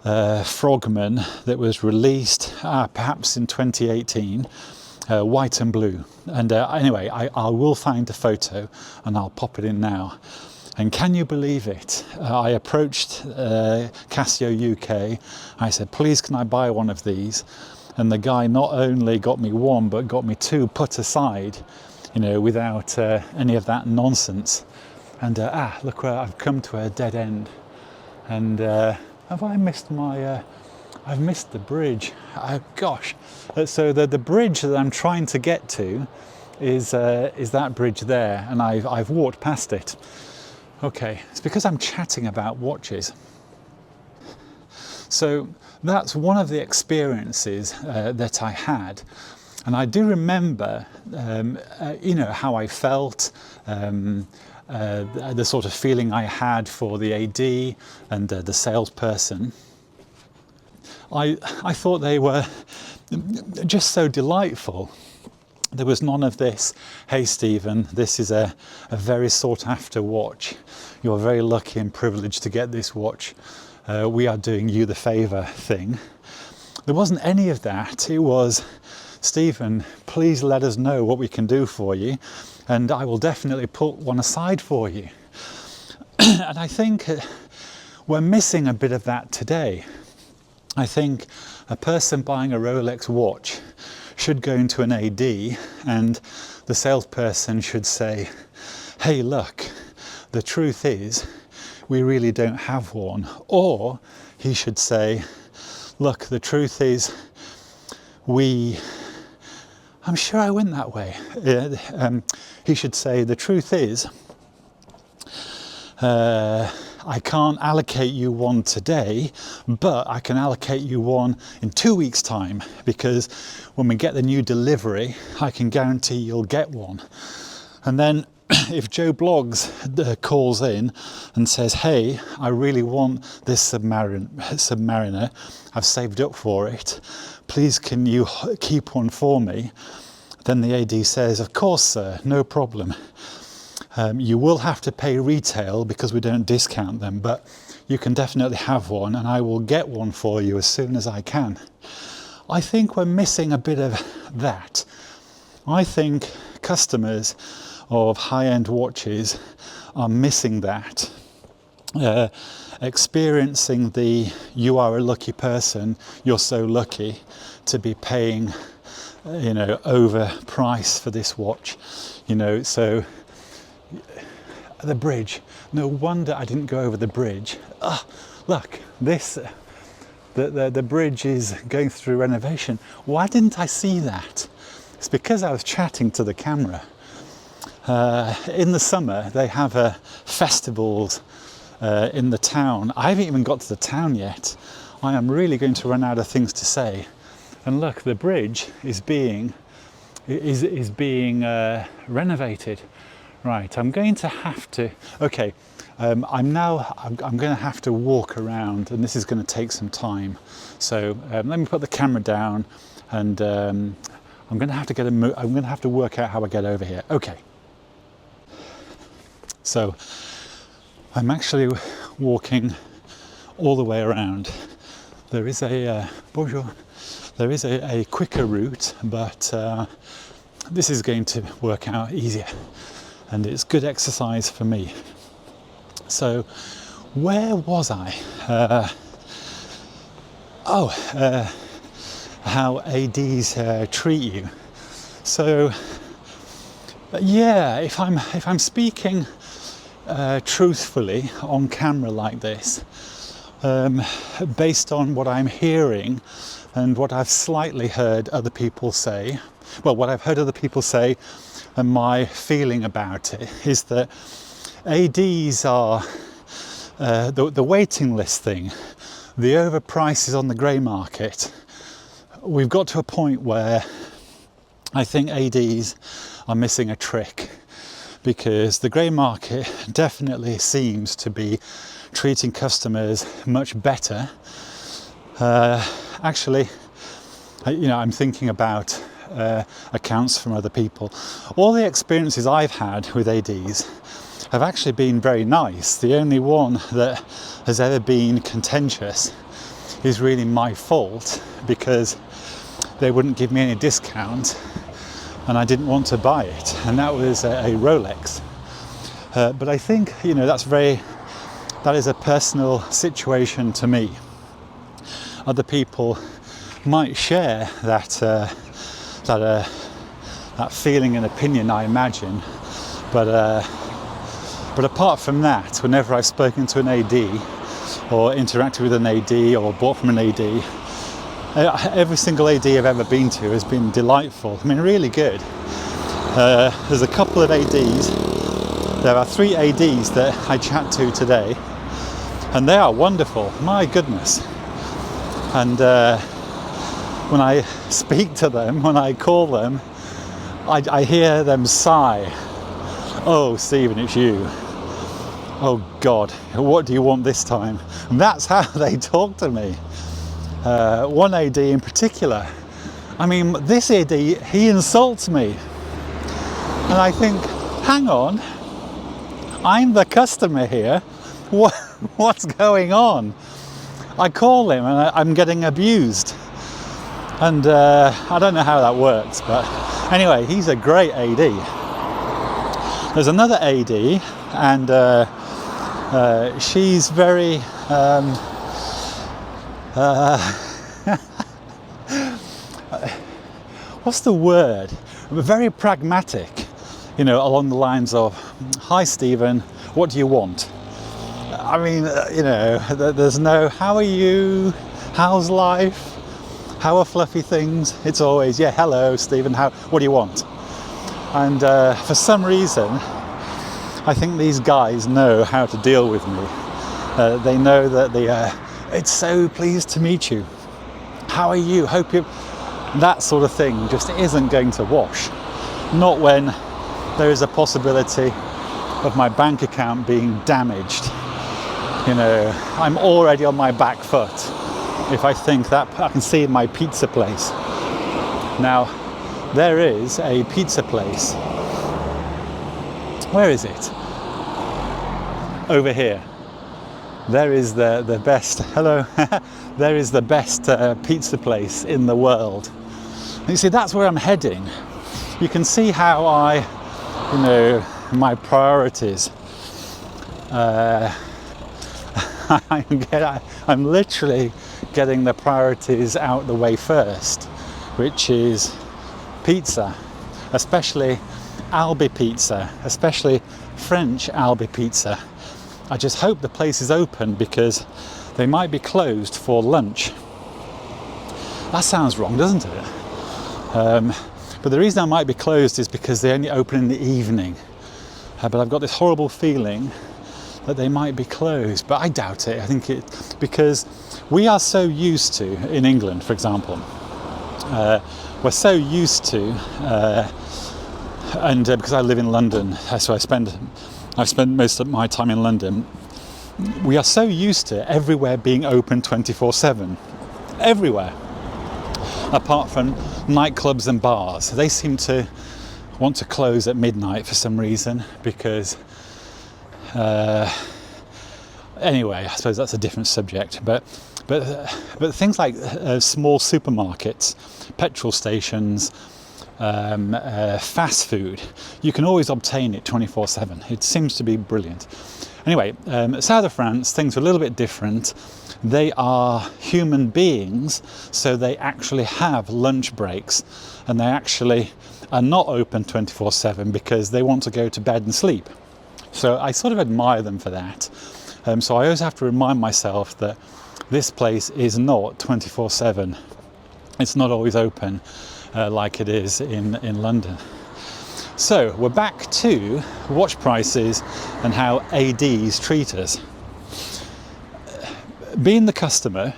Frogman that was released perhaps in 2018, white and blue. And anyway, I will find the photo and I'll pop it in now. And can you believe it? I approached Casio UK. I said, please, can I buy one of these? And the guy not only got me one, but got me 2 put aside, you know, without any of that nonsense. And look where I've come to a dead end. And have I missed my, I've missed the bridge. Gosh. So the bridge that I'm trying to get to is that bridge there. And I've walked past it. Okay, it's because I'm chatting about watches. So that's one of the experiences that I had. And I do remember, you know, how I felt, the sort of feeling I had for the AD and the salesperson. I thought they were just so delightful. There was none of this, hey Stephen, this is a very sought after watch. You're very lucky and privileged to get this watch. We are doing you the favour thing. There wasn't any of that. It was, Stephen, please let us know what we can do for you, and I will definitely put one aside for you. And I think we're missing a bit of that today. I think a person buying a Rolex watch should go into an AD and the salesperson should say, hey look, the truth is we really don't have one. Or he should say, look, the truth is I'm sure I went that way. He should say, the truth is, I can't allocate you one today, but I can allocate you one in 2 weeks' time, because when we get the new delivery, I can guarantee you'll get one. And then if Joe Bloggs calls in and says, hey, I really want this Submariner, I've saved up for it, please can you keep one for me? Then the AD says, of course sir, no problem. You will have to pay retail because we don't discount them, but you can definitely have one, and I will get one for you as soon as I can. I think we're missing a bit of that. I think customers of high-end watches are missing that. Experiencing the you are a lucky person, you're so lucky to be paying, over price for this watch, so the bridge, no wonder I didn't go over the bridge. Look, the bridge is going through renovation. Why didn't I see that? It's because I was chatting to the camera. In the summer they have festivals in the town. I haven't even got to the town yet. I am really going to run out of things to say. And look, the bridge is being renovated. Right, I'm going to have to. Okay, I'm going to have to walk around, and this is going to take some time. So let me put the camera down, and I'm going to have to I'm going to have to work out how I get over here. Okay. So I'm actually walking all the way around. There is a bonjour. There is a quicker route, but this is going to work out easier, and it's good exercise for me. So where was I? How ADs treat you. So yeah, if I'm speaking truthfully on camera like this, based on what I'm hearing and what I've slightly heard other people say, what I've heard other people say and my feeling about it is that ADs are the waiting list thing, the overprices on the grey market. We've got to a point where I think ADs are missing a trick, because the grey market definitely seems to be treating customers much better. Actually, I'm thinking about accounts from other people. All the experiences I've had with ADs have actually been very nice. The only one that has ever been contentious is really my fault, because they wouldn't give me any discount and I didn't want to buy it, and that was a Rolex. But I think that is a personal situation to me. Other people might share that feeling and opinion, I imagine, but apart from that, whenever I've spoken to an AD or interacted with an AD or bought from an AD, every single AD I've ever been to has been delightful. I mean, really good. There's a couple of ADs. There are 3 ADs that I chat to today, and they are wonderful. My goodness. And when I speak to them, when I call them, I hear them sigh. Oh, Stephen, it's you. Oh God, what do you want this time? And that's how they talk to me. One AD in particular, I mean, this AD, he insults me. And I think, hang on, I'm the customer here. What's going on? I call him and I'm getting abused. And I don't know how that works, but anyway, he's a great AD. There's another AD, and she's very what's the word? Very pragmatic, along the lines of, "Hi Stephen, what do you want?" I mean, you know, there's no, how are you? How's life? How are fluffy things? It's always, yeah, hello, Stephen, what do you want? And for some reason, I think these guys know how to deal with me. They know that it's so pleased to meet you. How are you? Hope you... That sort of thing just isn't going to wash. Not when there is a possibility of my bank account being damaged. You know, I'm already on my back foot if I think that I can see my pizza place. Now, there is a pizza place. Where is it? Over here. There is the best, hello, there is the best pizza place in the world. And you see, that's where I'm heading. You can see how you know, my priorities. I'm literally getting the priorities out the way first, which is pizza, especially Albi pizza, especially French Albi pizza. I just hope the place is open because they might be closed for lunch. That sounds wrong, doesn't it? But the reason I might be closed is because they only open in the evening. But I've got this horrible feeling that they might be closed, but I doubt it. I think because we are so used to, in England, for example, we're so used to, and because I live in London, so I've spent most of my time in London, we are so used to everywhere being open 24/7, everywhere, apart from nightclubs and bars. They seem to want to close at midnight for some reason because anyway, I suppose that's a different subject. But things like small supermarkets, petrol stations, fast food, you can always obtain it 24/7. It seems to be brilliant. Anyway, south of France, things are a little bit different. They are human beings, so they actually have lunch breaks, and they actually are not open 24/7 because they want to go to bed and sleep. So I sort of admire them for that. So I always have to remind myself that this place is not 24/7. It's not always open like it is in London. So we're back to watch prices and how ADs treat us. Being the customer,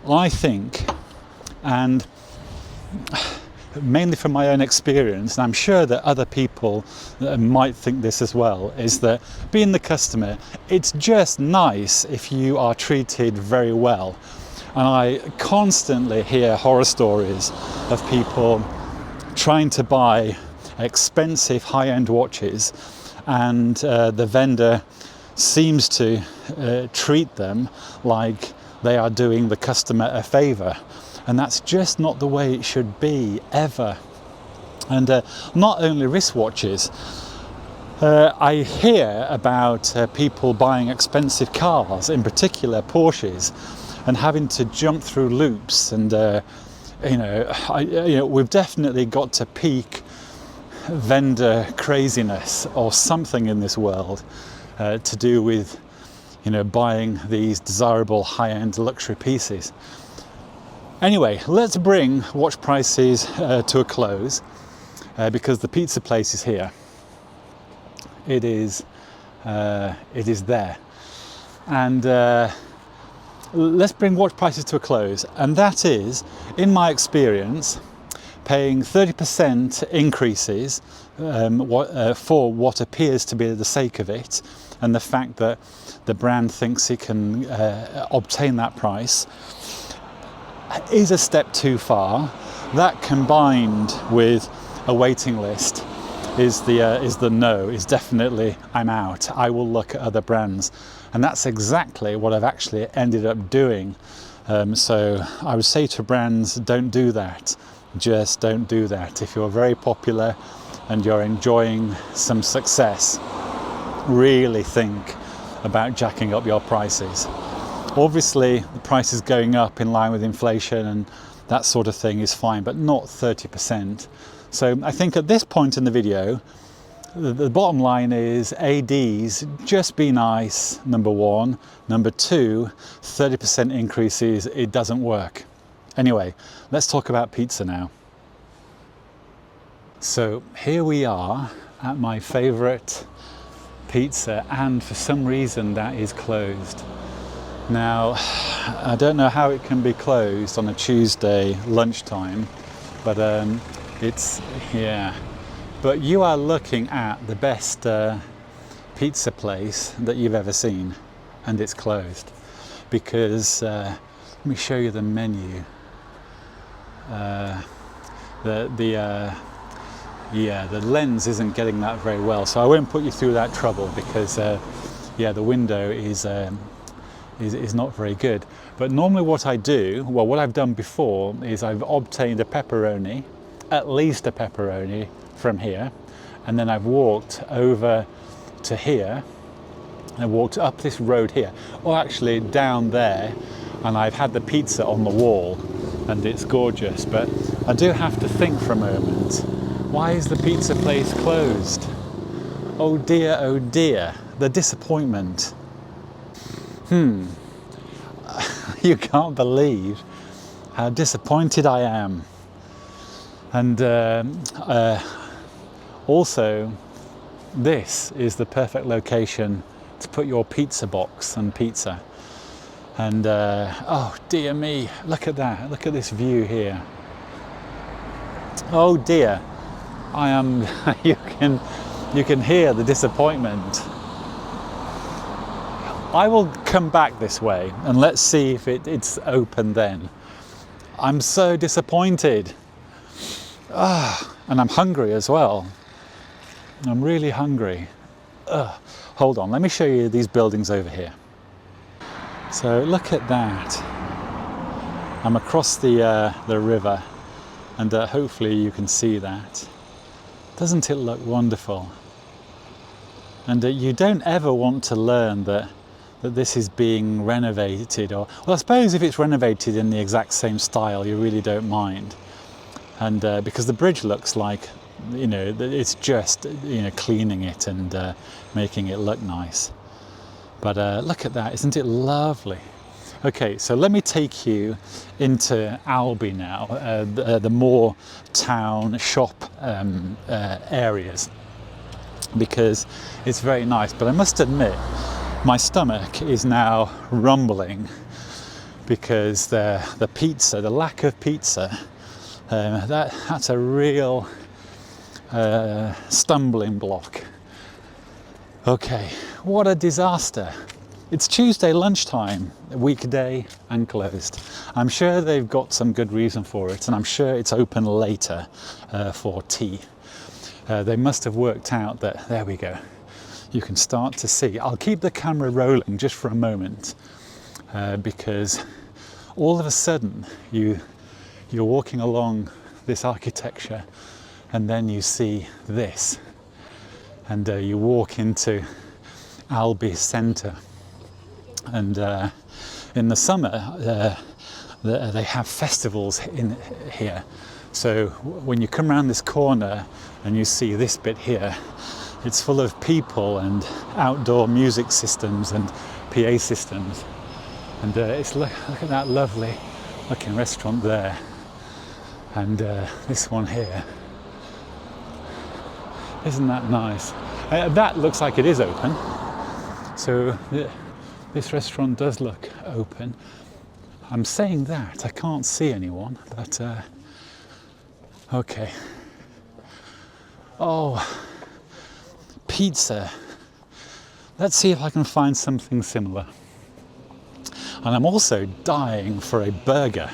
I think, and mainly from my own experience, and I'm sure that other people might think this as well, is that being the customer, it's just nice if you are treated very well. And I constantly hear horror stories of people trying to buy expensive high-end watches, and the vendor seems to treat them like they are doing the customer a favor. And that's just not the way it should be, ever. And not only wristwatches, I hear about people buying expensive cars, in particular Porsches, and having to jump through loops. And we've definitely got to peak vendor craziness or something in this world to do with, buying these desirable high-end luxury pieces. Anyway, let's bring watch prices to a close because the pizza place is here. It is there, and let's bring watch prices to a close. And that is, in my experience, paying 30% increases for what appears to be the sake of it, and the fact that the brand thinks it can obtain that price, is a step too far. That, combined with a waiting list, is definitely I'm out. I will look at other brands, and that's exactly what I've actually ended up doing. So I would say to brands, don't do that. Just don't do that. If you're very popular and you're enjoying some success, really think about jacking up your prices. Obviously, the price is going up in line with inflation and that sort of thing is fine, but not 30%. So I think at this point in the video, the bottom line is ADs, just be nice, number one. Number two, 30% increases, it doesn't work. Anyway, let's talk about pizza now. So here we are at my favorite pizza, and for some reason that is closed. Now, I don't know how it can be closed on a Tuesday lunchtime, but it's here. But you are looking at the best pizza place that you've ever seen, and it's closed because let me show you the menu. The lens isn't getting that very well, so I won't put you through that trouble because yeah, the window is not very good. But normally what I do, well, what I've done before is I've obtained a pepperoni, at least a pepperoni from here, and then I've walked over to here, I walked up this road here, or actually down there, and I've had the pizza on the wall, and it's gorgeous. But I do have to think for a moment, why is the pizza place closed? Oh dear, the disappointment. You can't believe how disappointed I am. And also, this is the perfect location to put your pizza box and pizza. And oh dear me, look at that, look at this view here. Oh dear, I am, you can hear the disappointment. I will come back this way and let's see if it's open then. I'm so disappointed. And I'm hungry as well. I'm really hungry. Hold on, let me show you these buildings over here. So look at that. I'm across the river, and hopefully you can see that. Doesn't it look wonderful? And you don't ever want to learn that this is being renovated, or well, I suppose if it's renovated in the exact same style, you really don't mind. And because the bridge looks like, you know, it's just, you know, cleaning it and making it look nice. But look at that, isn't it lovely? Okay, so let me take you into Albi now, the more town shop areas, because it's very nice. But I must admit, my stomach is now rumbling because the pizza, the lack of pizza, that's a real stumbling block. Okay, what a disaster. It's Tuesday lunchtime, a weekday, and closed. I'm sure they've got some good reason for it, and I'm sure it's open later for tea. They must have worked out that, there we go, you can start to see. I'll keep the camera rolling just for a moment because all of a sudden you're walking along this architecture and then you see this, and you walk into Albi centre, and in the summer they have festivals in here. So when you come around this corner and you see this bit here, it's full of people and outdoor music systems and PA systems, and look at that lovely looking restaurant there, and this one here. Isn't that nice? That looks like it is open. So this restaurant does look open. I'm saying that, I can't see anyone, but okay. Oh, pizza. Let's see if I can find something similar. And I'm also dying for a burger.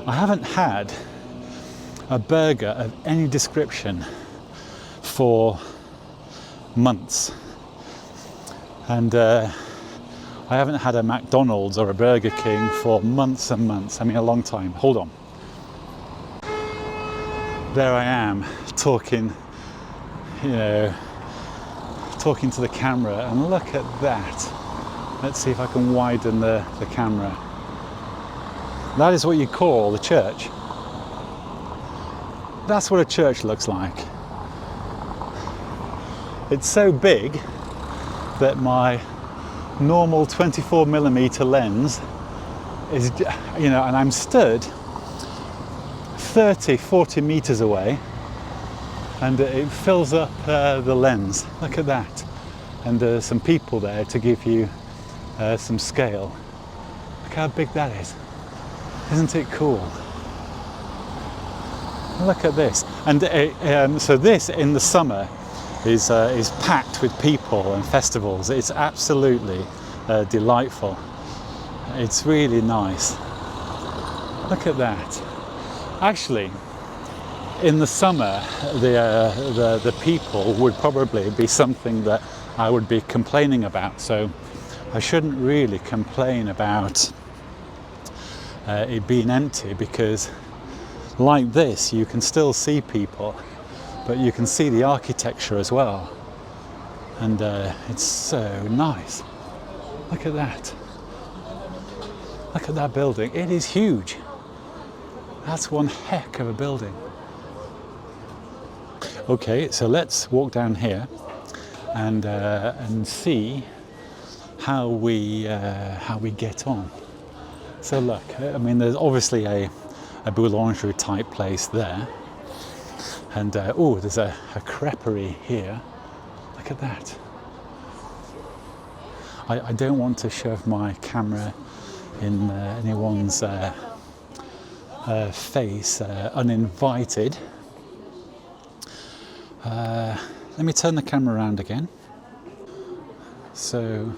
I haven't had a burger of any description for months, and I haven't had a McDonald's or a Burger King for months and months. I mean, a long time. Hold on. There I am talking, you know, talking to the camera, and look at that. Let's see if I can widen the camera. That is what you call the church. That's what a church looks like. It's so big that my normal 24mm lens is, you know, and I'm stood 30-40 meters away, and it fills up the lens. Look at that. And there's some people there to give you some scale. Look how big that is. Isn't it cool? Look at this. And so this in the summer is packed with people and festivals. It's absolutely delightful. It's really nice. Look at that. Actually, in the summer, the people would probably be something that I would be complaining about. So I shouldn't really complain about it being empty, because like this, you can still see people, but you can see the architecture as well. And it's so nice. Look at that. Look at that building. It is huge. That's one heck of a building. Okay, so let's walk down here and see how we get on. So look, I mean, there's obviously a boulangerie type place there, and oh, there's a creperie here. Look at that. I don't want to shove my camera in anyone's face uninvited. Let me turn the camera around again. So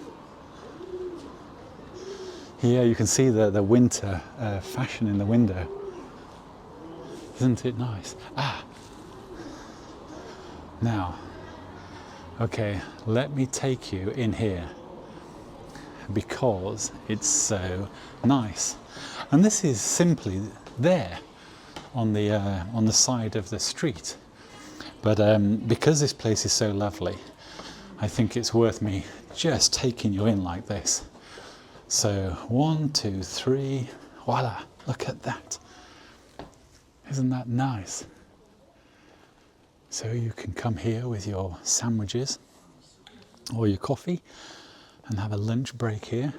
here you can see the winter fashion in the window. Isn't it nice? Now, okay, let me take you in here, because it's so nice. And this is simply there on the side of the street. But because this place is so lovely, I think it's worth me just taking you in like this. So 1, 2, 3, voila, look at that. Isn't that nice? So you can come here with your sandwiches or your coffee and have a lunch break here.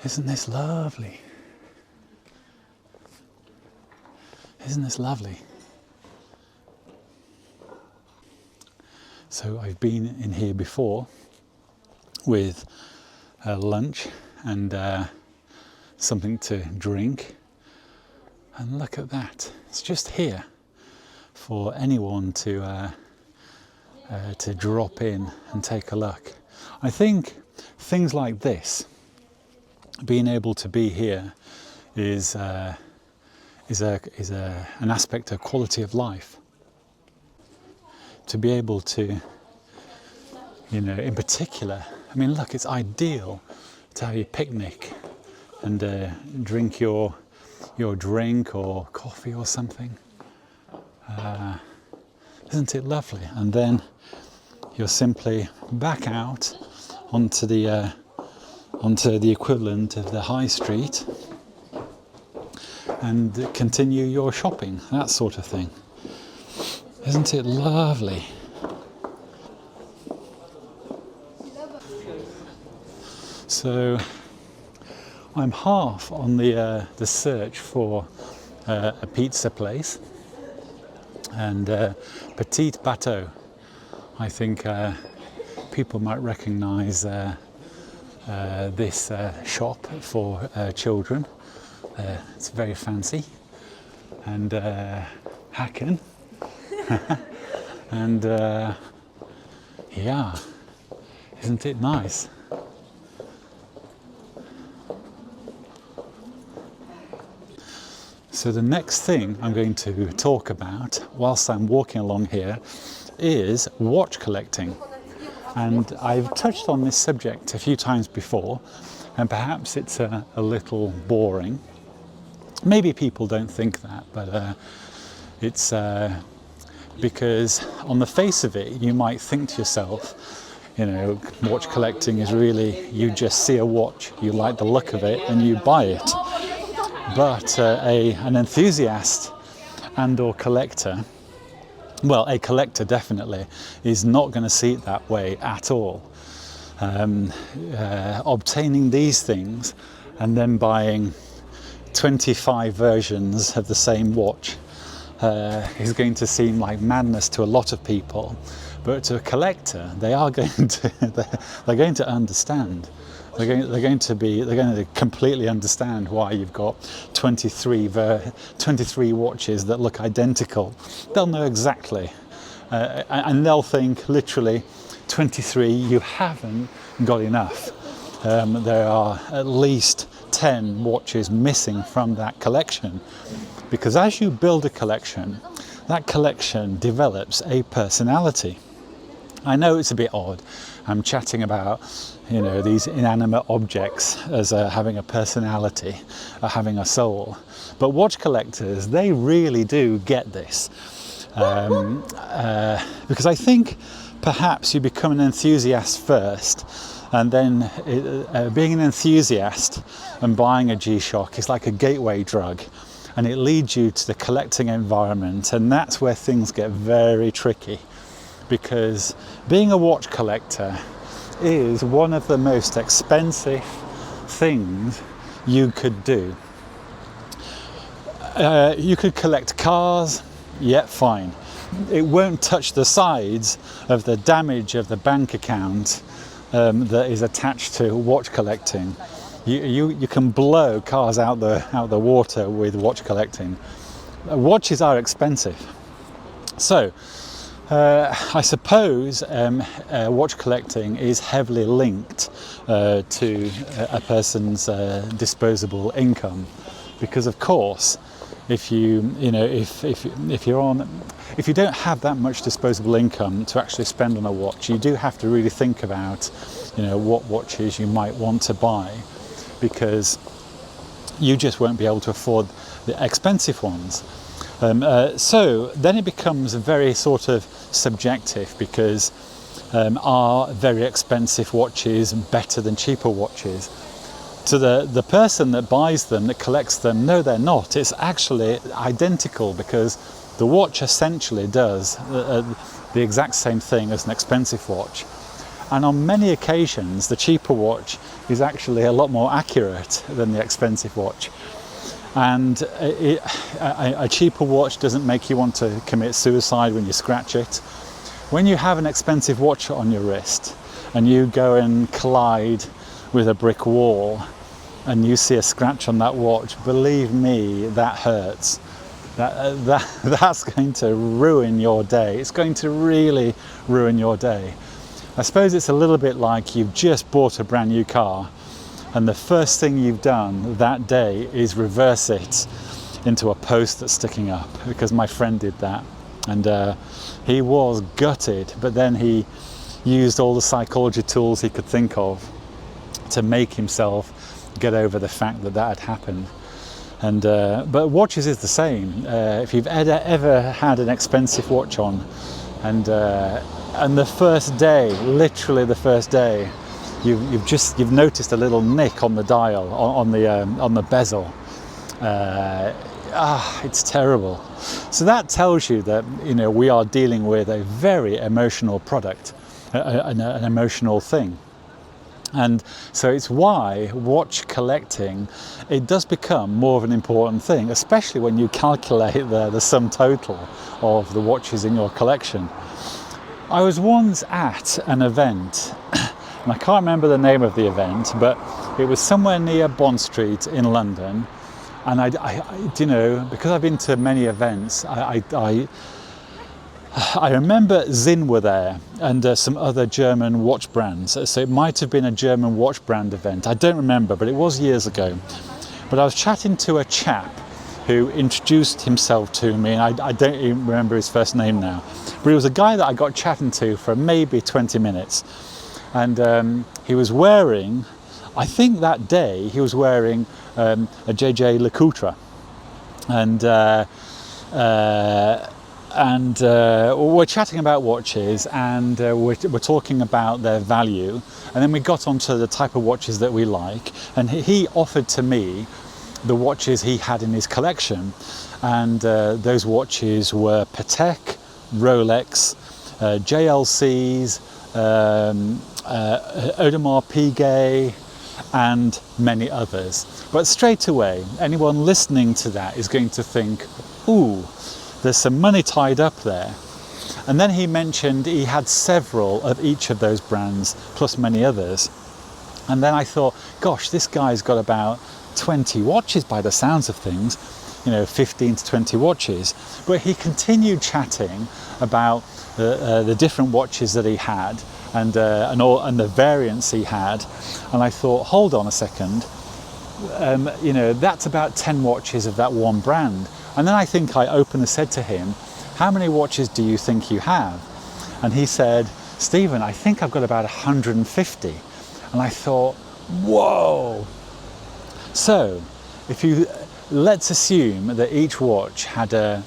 Isn't this lovely? Isn't this lovely? So I've been in here before with lunch and something to drink, and look at that. It's just here for anyone to drop in and take a look. I think things like this, being able to be here, is an aspect of quality of life. To be able to, you know, in particular, I mean, look, it's ideal to have your picnic and drink your drink or coffee or something. Isn't it lovely? And then you're simply back out onto the equivalent of the high street and continue your shopping, that sort of thing. Isn't it lovely? So I'm half on the search for a pizza place, and Petit Bateau. I think people might recognise this shop for children. It's very fancy, and Hacken. And yeah, isn't it nice? So the next thing I'm going to talk about whilst I'm walking along here is watch collecting. And I've touched on this subject a few times before, and perhaps it's a little boring. Maybe people don't think that, but it's because on the face of it, you might think to yourself, you know, watch collecting is really, you just see a watch, you like the look of it, and you buy it. But an enthusiast and or collector well, a collector definitely is not going to see it that way at all. Obtaining these things and then buying 25 versions of the same watch is going to seem like madness to a lot of people, but to a collector, they are going to they're going to understand. They're going to completely understand why you've got 23 watches that look identical. They'll know exactly, and they'll think literally 23. You haven't got enough. There are at least 10 watches missing from that collection, because as you build a collection, that collection develops a personality. I know it's a bit odd. I'm chatting about, you know, these inanimate objects as having a personality, having a soul. But watch collectors, they really do get this. Because I think perhaps you become an enthusiast first, and then being an enthusiast and buying a G-Shock is like a gateway drug, and it leads you to the collecting environment, and that's where things get very tricky. Because being a watch collector is one of the most expensive things you could do. You could collect cars, yeah, fine. It won't touch the sides of the damage of the bank account that is attached to watch collecting. You can blow cars out the water with watch collecting. Watches are expensive. So I suppose watch collecting is heavily linked to a person's disposable income, because of course, if you don't have that much disposable income to actually spend on a watch, you do have to really think about, you know, what watches you might want to buy, because you just won't be able to afford the expensive ones. So then it becomes very sort of subjective, because are very expensive watches better than cheaper watches? To the person that buys them, that collects them, no, they're not. It's actually identical, because the watch essentially does the exact same thing as an expensive watch. And on many occasions, the cheaper watch is actually a lot more accurate than the expensive watch. And a cheaper watch doesn't make you want to commit suicide when you scratch it. When you have an expensive watch on your wrist and you go and collide with a brick wall and you see a scratch on that watch, believe me, that hurts. That's going to ruin your day. It's going to really ruin your day. I suppose it's a little bit like you've just bought a brand new car, and the first thing you've done that day is reverse it into a post that's sticking up, because my friend did that, and he was gutted, but then he used all the psychology tools he could think of to make himself get over the fact that that had happened. And but watches is the same. If you've ever had an expensive watch on, and the first day, literally the first day, you've noticed a little nick on the dial, on the bezel. It's terrible. So that tells you that, you know, we are dealing with a very emotional product, an emotional thing. And so it's why watch collecting, it does become more of an important thing, especially when you calculate the sum total of the watches in your collection. I was once at an event, and I can't remember the name of the event, but it was somewhere near Bond Street in London. And I you know, because I've been to many events, I remember Zinn were there, and some other German watch brands. So it might have been a German watch brand event. I don't remember, but it was years ago. But I was chatting to a chap who introduced himself to me, and I don't even remember his first name now. But he was a guy that I got chatting to for maybe 20 minutes. And he was wearing, I think that day, he was wearing a JJ LeCoultre. And we're chatting about watches, and we're talking about their value, and then we got onto the type of watches that we like, and he offered to me the watches he had in his collection, and those watches were Patek, Rolex, JLCs, Audemars Piguet, and many others. But straight away, anyone listening to that is going to think, ooh, there's some money tied up there. And then he mentioned he had several of each of those brands, plus many others. And then I thought, gosh, this guy's got about 20 watches by the sounds of things, 15 to 20 watches. But he continued chatting about the different watches that he had and the variants he had. And I thought, hold on a second, that's about 10 watches of that one brand. And then I think I openly said to him, how many watches do you think you have? And he said, Stephen, I think I've got about 150. And I thought, whoa. So let's assume that each watch had a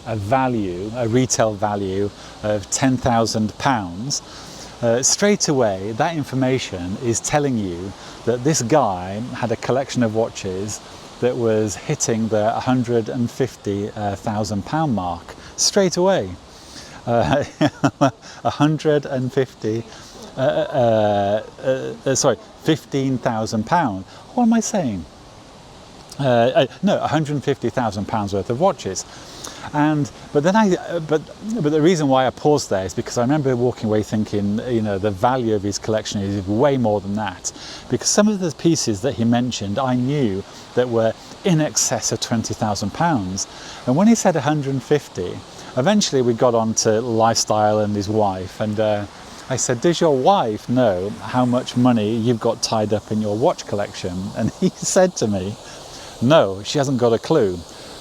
retail value of £10,000. Straight away, that information is telling you that this guy had a collection of watches that was hitting the £150,000 mark straight away. 150, £15,000. What am I saying? No, £150,000 worth of watches. But the reason why I paused there is because I remember walking away thinking, the value of his collection is way more than that. Because some of the pieces that he mentioned, I knew that were in excess of £20,000. And when he said 150, eventually we got on to lifestyle and his wife. And I said, does your wife know how much money you've got tied up in your watch collection? And he said to me, no, she hasn't got a clue.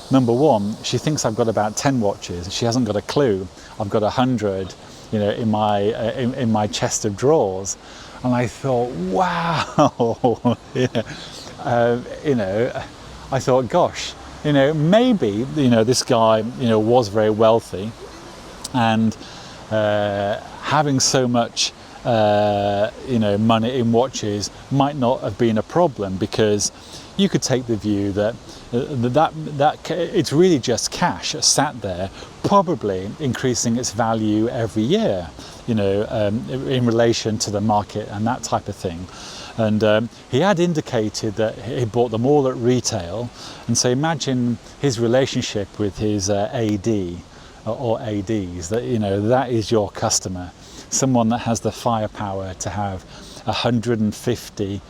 Number one, she thinks I've got about 10 watches. She hasn't got a clue. I've got 100, in my chest of drawers. And I thought, wow, I thought, gosh, maybe, this guy, was very wealthy, and having so much, money in watches might not have been a problem, because you could take the view that it's really just cash sat there, probably increasing its value every year, in relation to the market and that type of thing. And he had indicated that he bought them all at retail. And so imagine his relationship with his AD or ADs, that, that is your customer, someone that has the firepower to have 150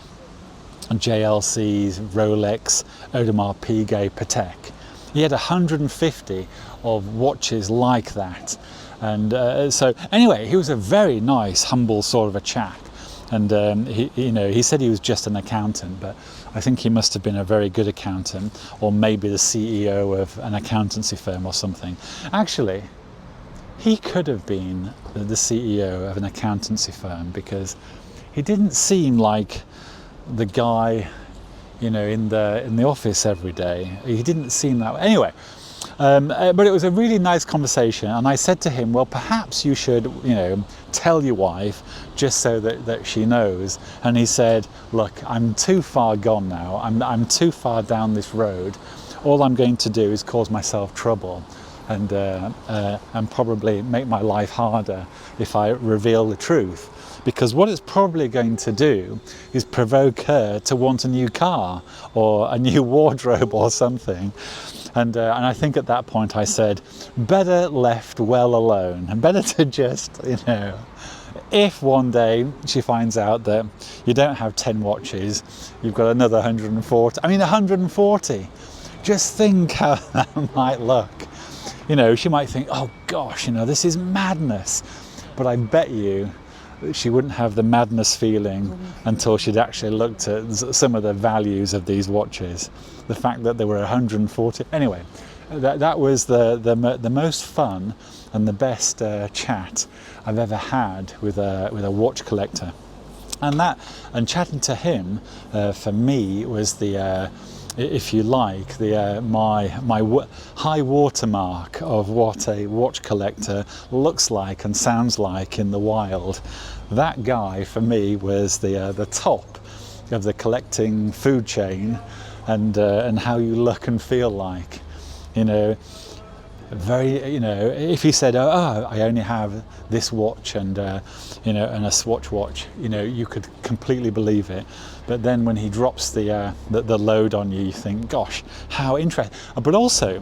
JLCs, Rolex, Audemars Piguet, Patek. He had 150 of watches like that. And so anyway, he was a very nice, humble sort of a chap. And he said he was just an accountant, but I think he must have been a very good accountant, or maybe the CEO of an accountancy firm or something. Actually, he could have been the CEO of an accountancy firm, because he didn't seem like the guy, in the office every day. He didn't seem that way. Anyway, but it was a really nice conversation, and I said to him, well, perhaps you should, tell your wife, just so that she knows. And he said, look, I'm too far gone now. I'm too far down this road. All I'm going to do is cause myself trouble, and probably make my life harder if I reveal the truth. Because what it's probably going to do is provoke her to want a new car or a new wardrobe or something. And I think at that point I said, better left well alone, and better to just, if one day she finds out that you don't have 10 watches, you've got another 140. I mean, 140. Just think how that might look. She might think, oh gosh, this is madness. But I bet you she wouldn't have the madness feeling until she'd actually looked at some of the values of these watches. The fact that there were 140. Anyway, that was the most fun and the best chat I've ever had with a watch collector. And chatting to him for me was the if you like, my high watermark of what a watch collector looks like and sounds like in the wild. That guy for me was the top of the collecting food chain, and how you look and feel like. very, you know, if he said, oh, I only have this watch and, you know, and a Swatch watch, you know, you could completely believe it. But then when he drops the load on you, you think, gosh, how interesting. But also,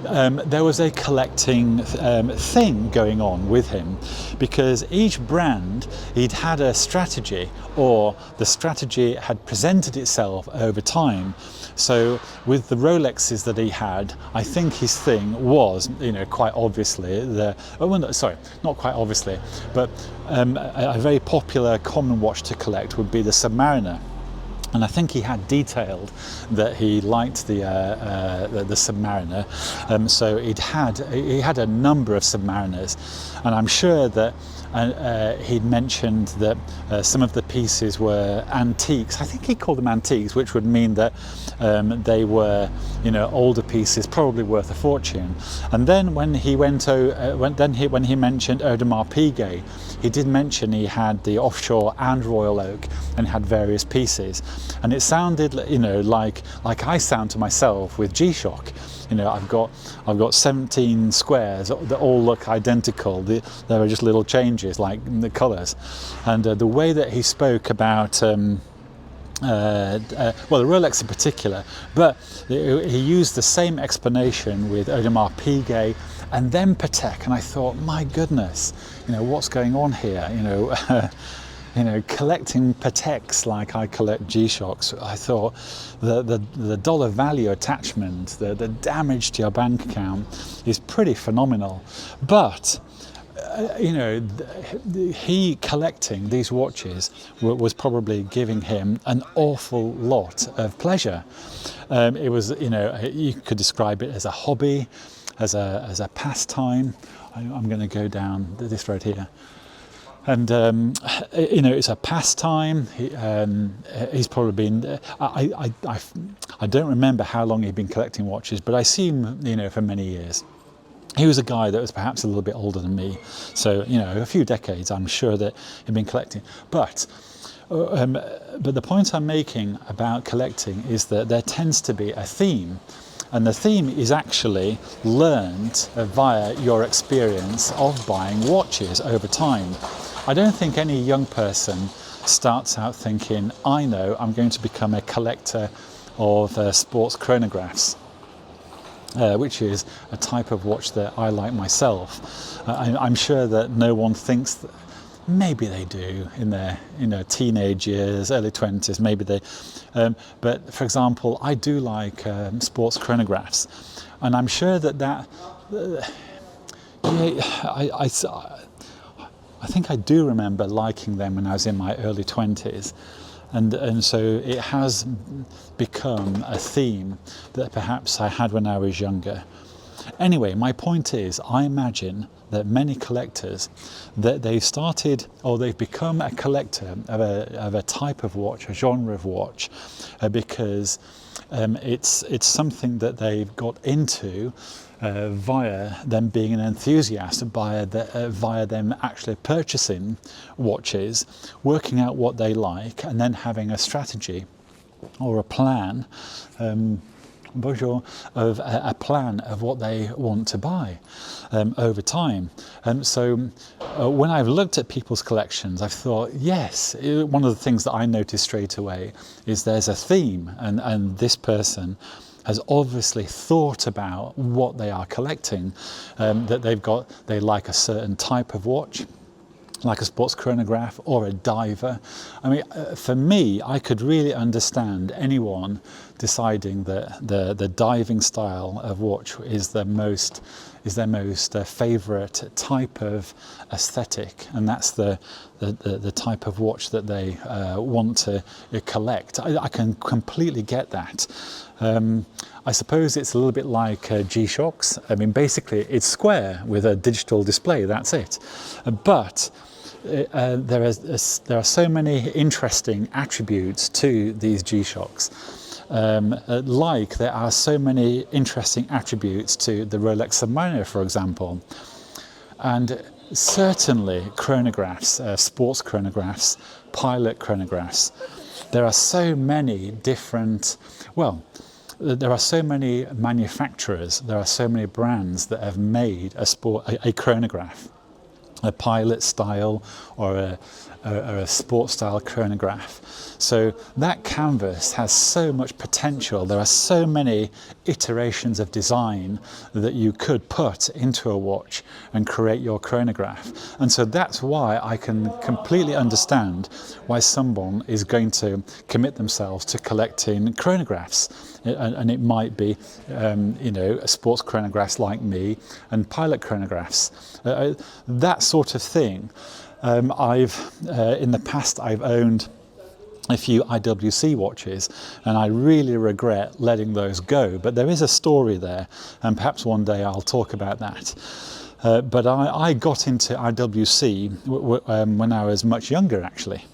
there was a collecting thing going on with him, because each brand, he'd had a strategy, or the strategy had presented itself over time. So with the Rolexes that he had, I think his thing was, you know, quite obviously sorry, not quite obviously, but a very popular common watch to collect would be the Submariner. And I think he had detailed that he liked the Submariner, so he had a number of Submariners, and I'm sure that he'd mentioned that some of the pieces were antiques. I think he called them antiques, which would mean that they were, you know, older pieces, probably worth a fortune. And then when he when he mentioned Audemars Piguet, he did mention he had the offshore and Royal Oak and had various pieces, and it sounded, you know, like I sound to myself with G-Shock. You know, I've got 17 squares that all look identical. There are just little changes, like the colours, and the way that he spoke about well, the Rolex in particular, but he used the same explanation with Audemars Piguet and then Patek, and I thought, my goodness, you know, what's going on here? You know, you know, collecting Pateks like I collect G-Shocks, I thought the dollar value attachment, the damage to your bank account is pretty phenomenal. But you know, he collecting these watches was probably giving him an awful lot of pleasure. It was, you know, you could describe it as a hobby, as a pastime. I'm going to go down this road here. And you know, it's a pastime. He's probably been. I don't remember how long he'd been collecting watches, but I assume, you know, for many years. He was a guy that was perhaps a little bit older than me, so, you know, a few decades. I'm sure that he'd been collecting. But the point I'm making about collecting is that there tends to be a theme. And the theme is actually learned via your experience of buying watches over time. I don't think any young person starts out thinking, I know I'm going to become a collector of sports chronographs, which is a type of watch that I like myself. I'm sure that no one thinks that. Maybe they do in their, you know, teenage years, early 20s, maybe they. But for example, I do like sports chronographs, and I'm sure that I think I do remember liking them when I was in my early 20s, and so it has become a theme that perhaps I had when I was younger. Anyway, my point is, I imagine that many collectors, that they've started, or they've become a collector of a type of watch, a genre of watch, because it's something that they've got into via them being an enthusiast, via them actually purchasing watches, working out what they like, and then having a strategy or a plan. Of a plan of what they want to buy over time. So when I've looked at people's collections, I've thought, yes, one of the things that I noticed straight away is there's a theme, and this person has obviously thought about what they are collecting, that they like a certain type of watch, like a sports chronograph or a diver. I mean, for me, I could really understand anyone deciding that the diving style of watch is their most favourite type of aesthetic, and that's the type of watch that they want to collect. I can completely get that. I suppose it's a little bit like G-Shocks. I mean, basically, it's square with a digital display. That's it. But there are so many interesting attributes to these G-Shocks. Like there are so many interesting attributes to the Rolex Submariner, for example. And certainly chronographs, sports chronographs, pilot chronographs. There are so many different, well, there are so many manufacturers, there are so many brands that have made a chronograph, a pilot style or a sport style chronograph. So that canvas has so much potential. There are so many iterations of design that you could put into a watch and create your chronograph. And so that's why I can completely understand why someone is going to commit themselves to collecting chronographs. And it might be, sports chronographs like me and pilot chronographs. That sort of thing. In the past, I've owned a few IWC watches, and I really regret letting those go. But there is a story there, and perhaps one day I'll talk about that. But I got into IWC when I was much younger, actually.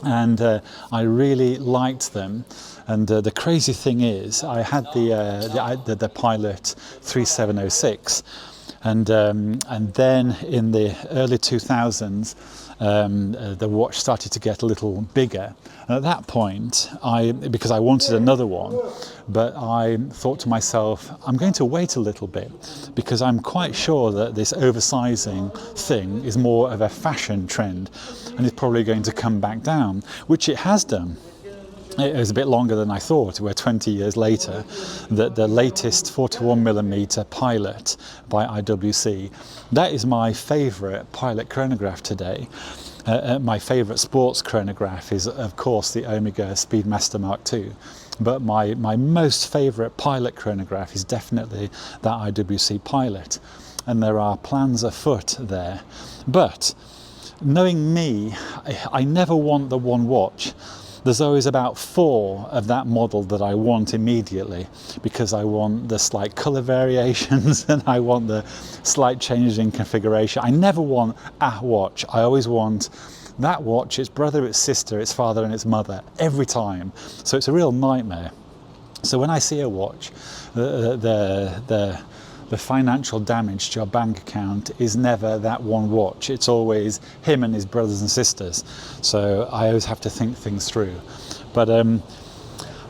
And I really liked them. And the crazy thing is, I had the Pilot 3706, and then in the early 2000s, the watch started to get a little bigger. And at that point, because I wanted another one, but I thought to myself, I'm going to wait a little bit, because I'm quite sure that this oversizing thing is more of a fashion trend, and it's probably going to come back down, which it has done. It was a bit longer than I thought. We're 20 years later. The latest 41mm Pilot by IWC, that is my favourite pilot chronograph today. My favourite sports chronograph is, of course, the Omega Speedmaster Mark II. But my most favourite pilot chronograph is definitely that IWC Pilot. And there are plans afoot there. But knowing me, I never want the one watch. There's always about 4 of that model that I want immediately, because I want the slight colour variations and I want the slight changes in configuration. I never want a watch. I always want that watch, its brother, its sister, its father and its mother, every time. So it's a real nightmare. So when I see a watch, the financial damage to your bank account is never that one watch. It's always him and his brothers and sisters. So I always have to think things through. But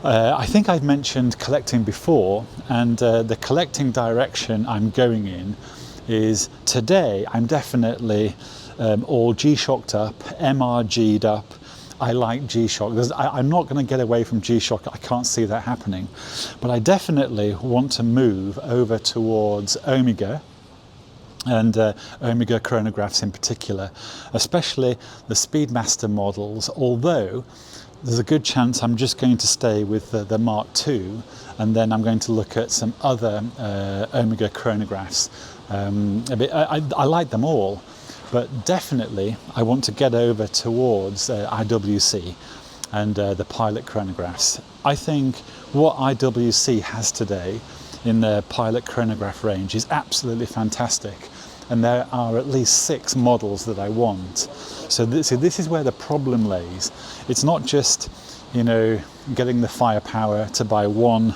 I think I've mentioned collecting before, and the collecting direction I'm going in is, today I'm definitely all G-Shocked up, MRG'd up. I like G-Shock. I'm not going to get away from G-Shock. I can't see that happening. But I definitely want to move over towards Omega, and Omega chronographs in particular, especially the Speedmaster models, although there's a good chance I'm just going to stay with the Mark II, and then I'm going to look at some other Omega chronographs. I like them all. But definitely, I want to get over towards IWC and the pilot chronographs. I think what IWC has today in their pilot chronograph range is absolutely fantastic. And there are at least 6 models that I want. So this is where the problem lays. It's not just, getting the firepower to buy one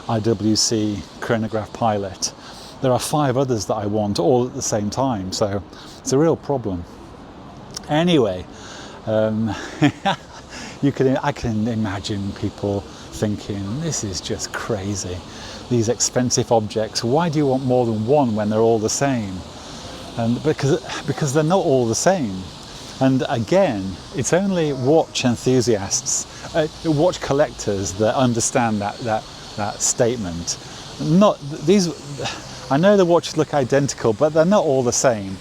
IWC chronograph pilot. There are 5 others that I want all at the same time, so it's a real problem. Anyway, I can imagine people thinking, this is just crazy. These expensive objects, why do you want more than one when they're all the same? And because they're not all the same. And again, it's only watch enthusiasts, watch collectors that understand that statement. Not these. I know the watches look identical, but they're not all the same.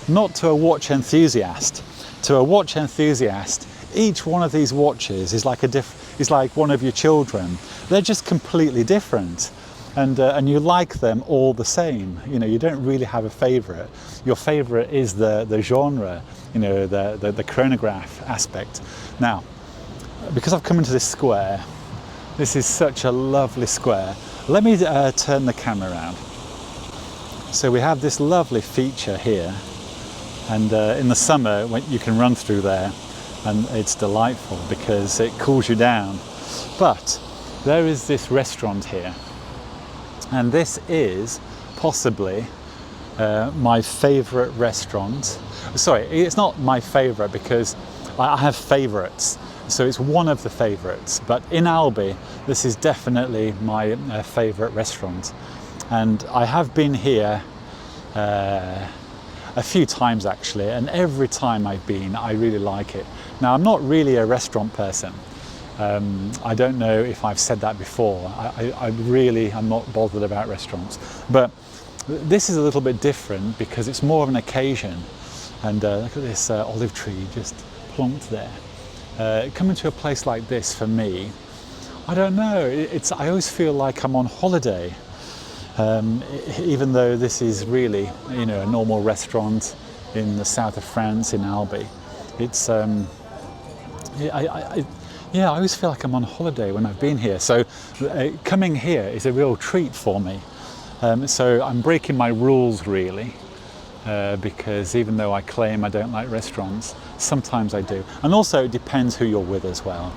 Not to a watch enthusiast. To a watch enthusiast, each one of these watches is like one of your children. They're just completely different, and you like them all the same. You don't really have a favourite. Your favourite is the genre, the chronograph aspect. Now, because I've come into this square, this is such a lovely square. Let me turn the camera around. So we have this lovely feature here, and in the summer when you can run through there, and it's delightful because it cools you down. But there is this restaurant here, and this is possibly my favourite restaurant. Sorry, it's not my favourite because I have favourites, So it's one of the favourites. But in Albi, this is definitely my favourite restaurant. And I have been here a few times actually, and every time I've been, I really like it. Now, I'm not really a restaurant person. I don't know if I've said that before. I'm not bothered about restaurants. But this is a little bit different because it's more of an occasion. And look at this olive tree just plonked there. Coming to a place like this for me, I don't know, I always feel like I'm on holiday. Even though this is really, a normal restaurant in the south of France in Albi, it's I always feel like I'm on holiday when I've been here. So coming here is a real treat for me. So I'm breaking my rules really, because even though I claim I don't like restaurants, sometimes I do. And also it depends who you're with as well.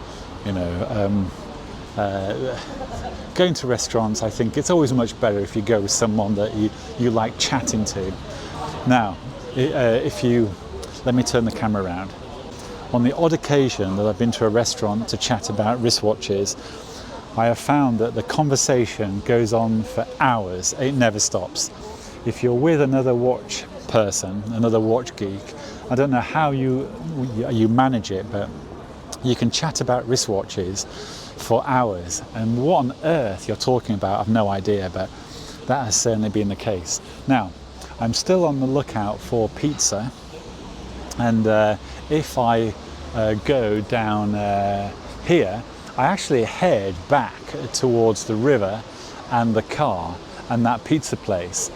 Going to restaurants, I think it's always much better if you go with someone that you like chatting to. Now, let me turn the camera around. On the odd occasion that I've been to a restaurant to chat about wristwatches, I have found that the conversation goes on for hours. It never stops. If you're with another watch person, another watch geek, I don't know how you manage it, but you can chat about wristwatches for hours, and what on earth you're talking about, I've no idea, but that has certainly been the case. Now, I'm still on the lookout for pizza, and if I go down here, I actually head back towards the river and the car and that pizza place.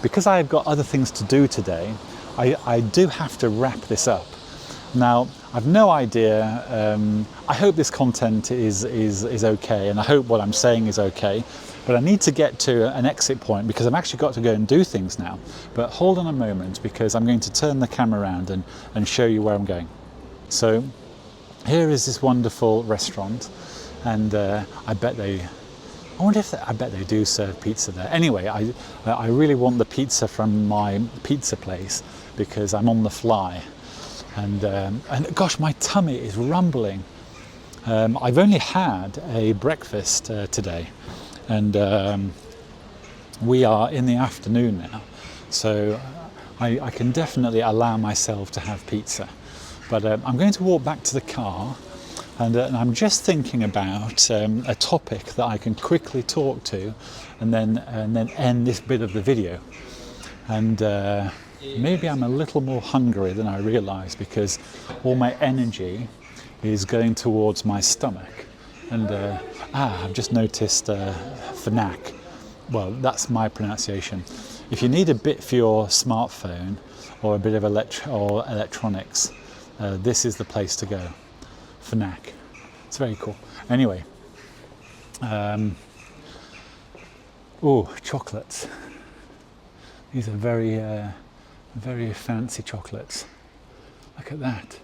Because I've got other things to do today, I do have to wrap this up. Now, I've no idea, I hope this content is okay, and I hope what I'm saying is okay, but I need to get to an exit point because I've actually got to go and do things now. But hold on a moment, because I'm going to turn the camera around and show you where I'm going. So here is this wonderful restaurant, and I bet they do serve pizza there. Anyway, I really want the pizza from my pizza place because I'm on the fly. And gosh, my tummy is rumbling. I've only had a breakfast today, and we are in the afternoon now, so I can definitely allow myself to have pizza. But I'm going to walk back to the car, and I'm just thinking about a topic that I can quickly talk to, and then end this bit of the video. And maybe I'm a little more hungry than I realise, because all my energy is going towards my stomach. And I've just noticed Fnac. Well, that's my pronunciation. If you need a bit for your smartphone or a bit of electronics, this is the place to go. Fnac. It's very cool. Anyway, chocolates. These are very fancy chocolates. Look at that.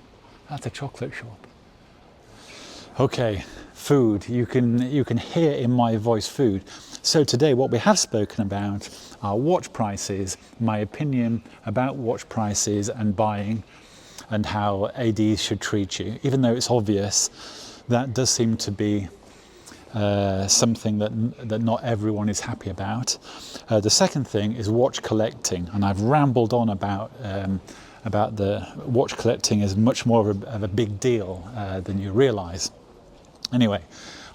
That's a chocolate shop. Okay, food. You can hear in my voice food. So today what we have spoken about are watch prices, my opinion about watch prices and buying, and how ADs should treat you. Even though it's obvious, that does seem to be something that not everyone is happy about. The second thing is watch collecting, and I've rambled on about the watch collecting is much more of a big deal than you realise. Anyway,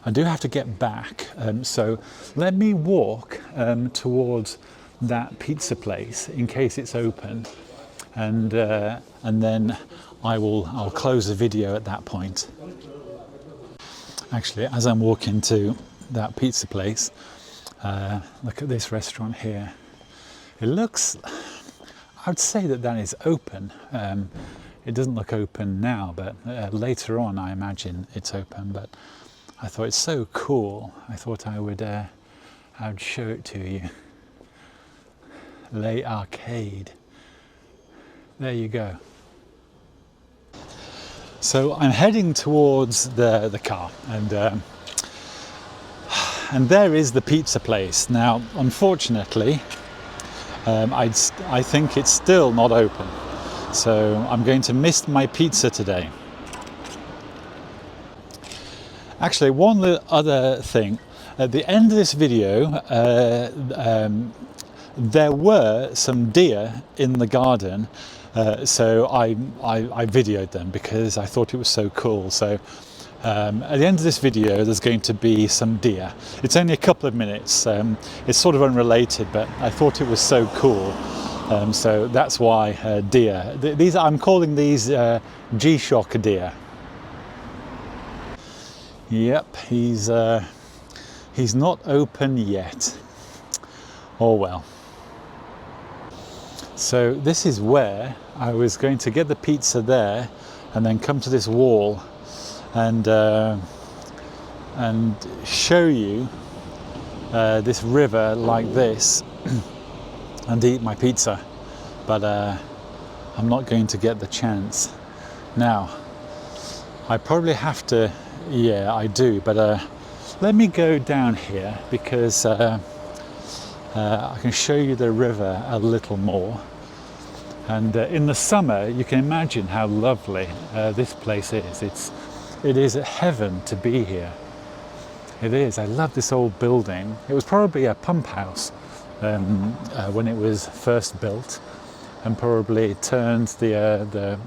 I do have to get back, so let me walk towards that pizza place in case it's open, and then I'll close the video at that point. Actually, as I'm walking to that pizza place, look at this restaurant here. It looks, I would say that is open. It doesn't look open now, but later on I imagine it's open. But I thought it's so cool, I thought I would show it to you. Les Arcade. There you go. So I'm heading towards the car, and there is the pizza place. Now, unfortunately, I think it's still not open, so I'm going to miss my pizza today. Actually, one other thing. At the end of this video, there were some deer in the garden, so I videoed them because I thought it was so cool. So at the end of this video, there's going to be some deer. It's only a couple of minutes. It's sort of unrelated, but I thought it was so cool. So that's why deer. I'm calling these G-Shock deer. Yep, he's not open yet. Oh well. So this is where I was going to get the pizza there, and then come to this wall and show you this river like this and eat my pizza, but I'm not going to get the chance. Now, I probably have to, yeah, I do, but let me go down here because I can show you the river a little more. And in the summer, you can imagine how lovely this place is. It is heaven to be here. It is. I love this old building. It was probably a pump house when it was first built, and probably turned the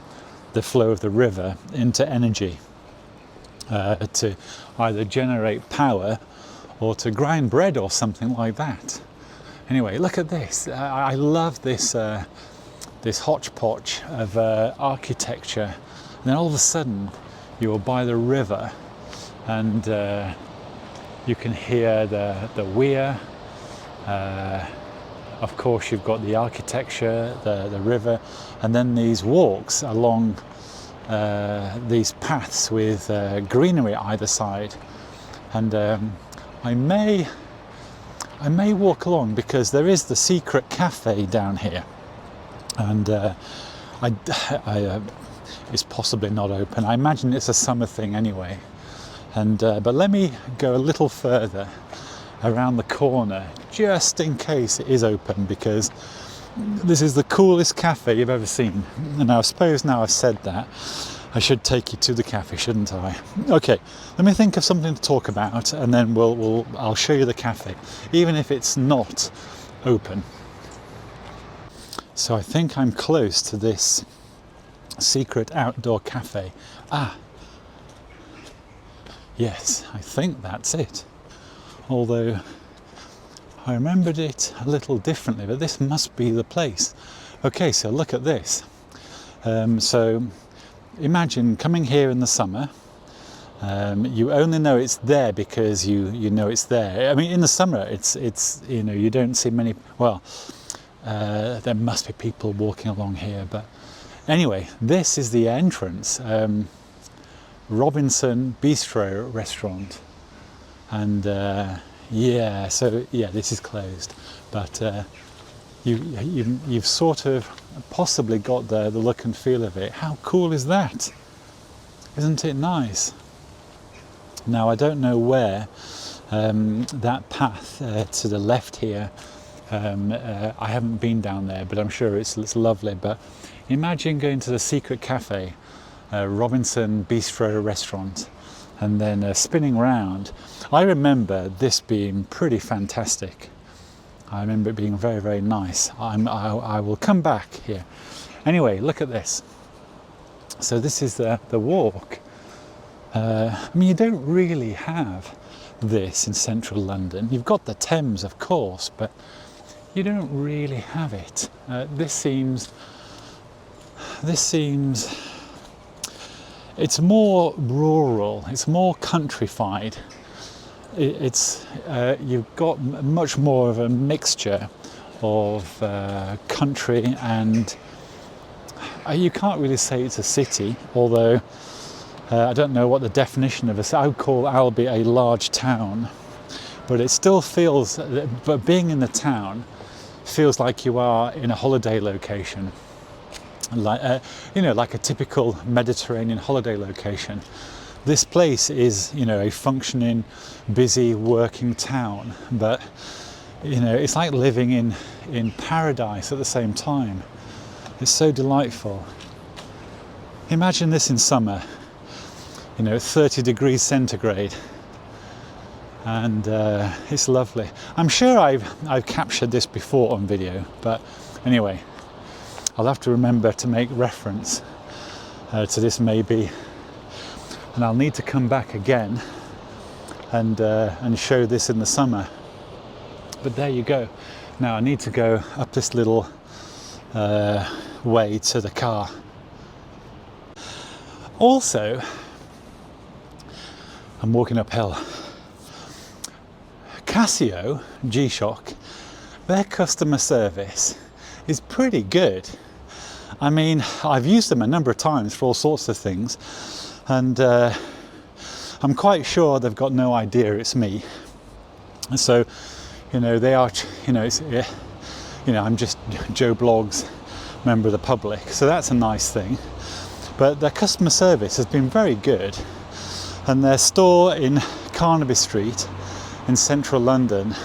flow of the river into energy to either generate power or to grind bread or something like that. Anyway, look at this. I love this this hodgepodge of architecture. And then all of a sudden, you're by the river, and you can hear the weir. Of course, you've got the architecture, the river, and then these walks along these paths with greenery either side. And I may walk along because there is the secret cafe down here, and it's possibly not open. I imagine it's a summer thing anyway. And but let me go a little further around the corner just in case it is open, because this is the coolest cafe you've ever seen. And I suppose now I've said that, I should take you to the cafe, shouldn't I? Okay, let me think of something to talk about, and then I'll show you the cafe, even if it's not open. So I think I'm close to this secret outdoor cafe. Ah, yes, I think that's it. Although I remembered it a little differently, but this must be the place. Okay, so look at this. So imagine coming here in the summer. You only know it's there because you know it's there. I mean, in the summer, it's you know, you don't see many. Well, there must be people walking along here, but anyway, this is the entrance. Robinson Bistro restaurant, and yeah, so yeah, this is closed, but you've sort of possibly got the look and feel of it. How cool is that? Isn't it nice? Now, I don't know where that path to the left here, I haven't been down there, but I'm sure it's lovely. But imagine going to the secret cafe, Robinson Bistro restaurant, and then spinning round. I remember this being pretty fantastic. I remember it being very, very nice. I will come back here. Anyway, look at this. So this is the walk. I mean, you don't really have this in central London. You've got the Thames, of course, but you don't really have it. This seems it's more rural, it's more countrified. You've got much more of a mixture of country, and you can't really say it's a city, although I don't know what the definition of a city. I would call Albi a large town, but it still feels, but being in the town feels like you are in a holiday location, like you know, like a typical Mediterranean holiday location. This place is, you know, a functioning, busy, working town, but you know, it's like living in paradise at the same time. It's so delightful. Imagine this in summer. you know, 30 degrees centigrade, and it's lovely. I'm sure I've captured this before on video, but anyway, I'll have to remember to make reference to this maybe, and I'll need to come back again and show this in the summer. But there you go. Now I need to go up this little way to the car. Also, I'm walking uphill. Casio, G-Shock, their customer service is pretty good. I mean, I've used them a number of times for all sorts of things, and I'm quite sure they've got no idea it's me. And so, you know, they are, you know, I'm just Joe Bloggs, member of the public, so that's a nice thing. But their customer service has been very good, and their store in Carnaby Street in central London,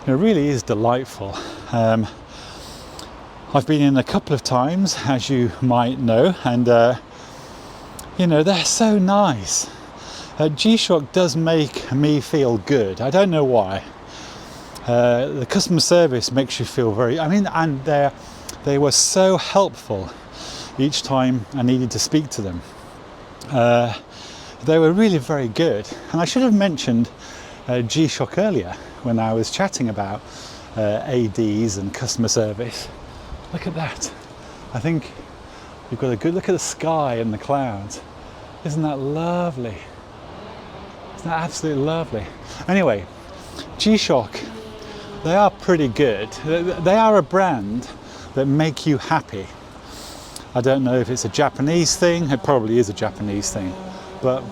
it really is delightful. I've been in a couple of times, as you might know, and you know, they're so nice. G-Shock does make me feel good. I don't know why. The customer service makes you feel very, I mean, and they were so helpful each time I needed to speak to them. They were really very good. And I should have mentioned G-Shock earlier when I was chatting about ADs and customer service. Look at that. I think you've got a good look at the sky and the clouds. Isn't that lovely? Isn't that absolutely lovely? Anyway, G-Shock, they are pretty good. They are a brand that make you happy. I don't know if it's a Japanese thing. It probably is a Japanese thing. But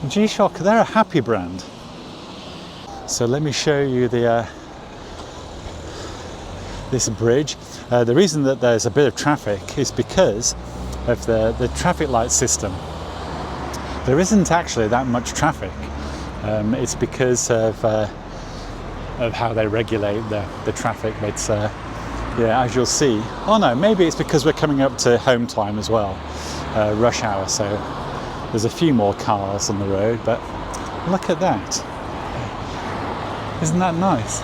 G-Shock, they're a happy brand. So let me show you this bridge. The reason that there's a bit of traffic is because of the traffic light system. There isn't actually that much traffic. It's because of how they regulate the traffic. It's yeah, as you'll see. Oh no, maybe it's because we're coming up to home time as well, rush hour. So there's a few more cars on the road. But look at that! Isn't that nice?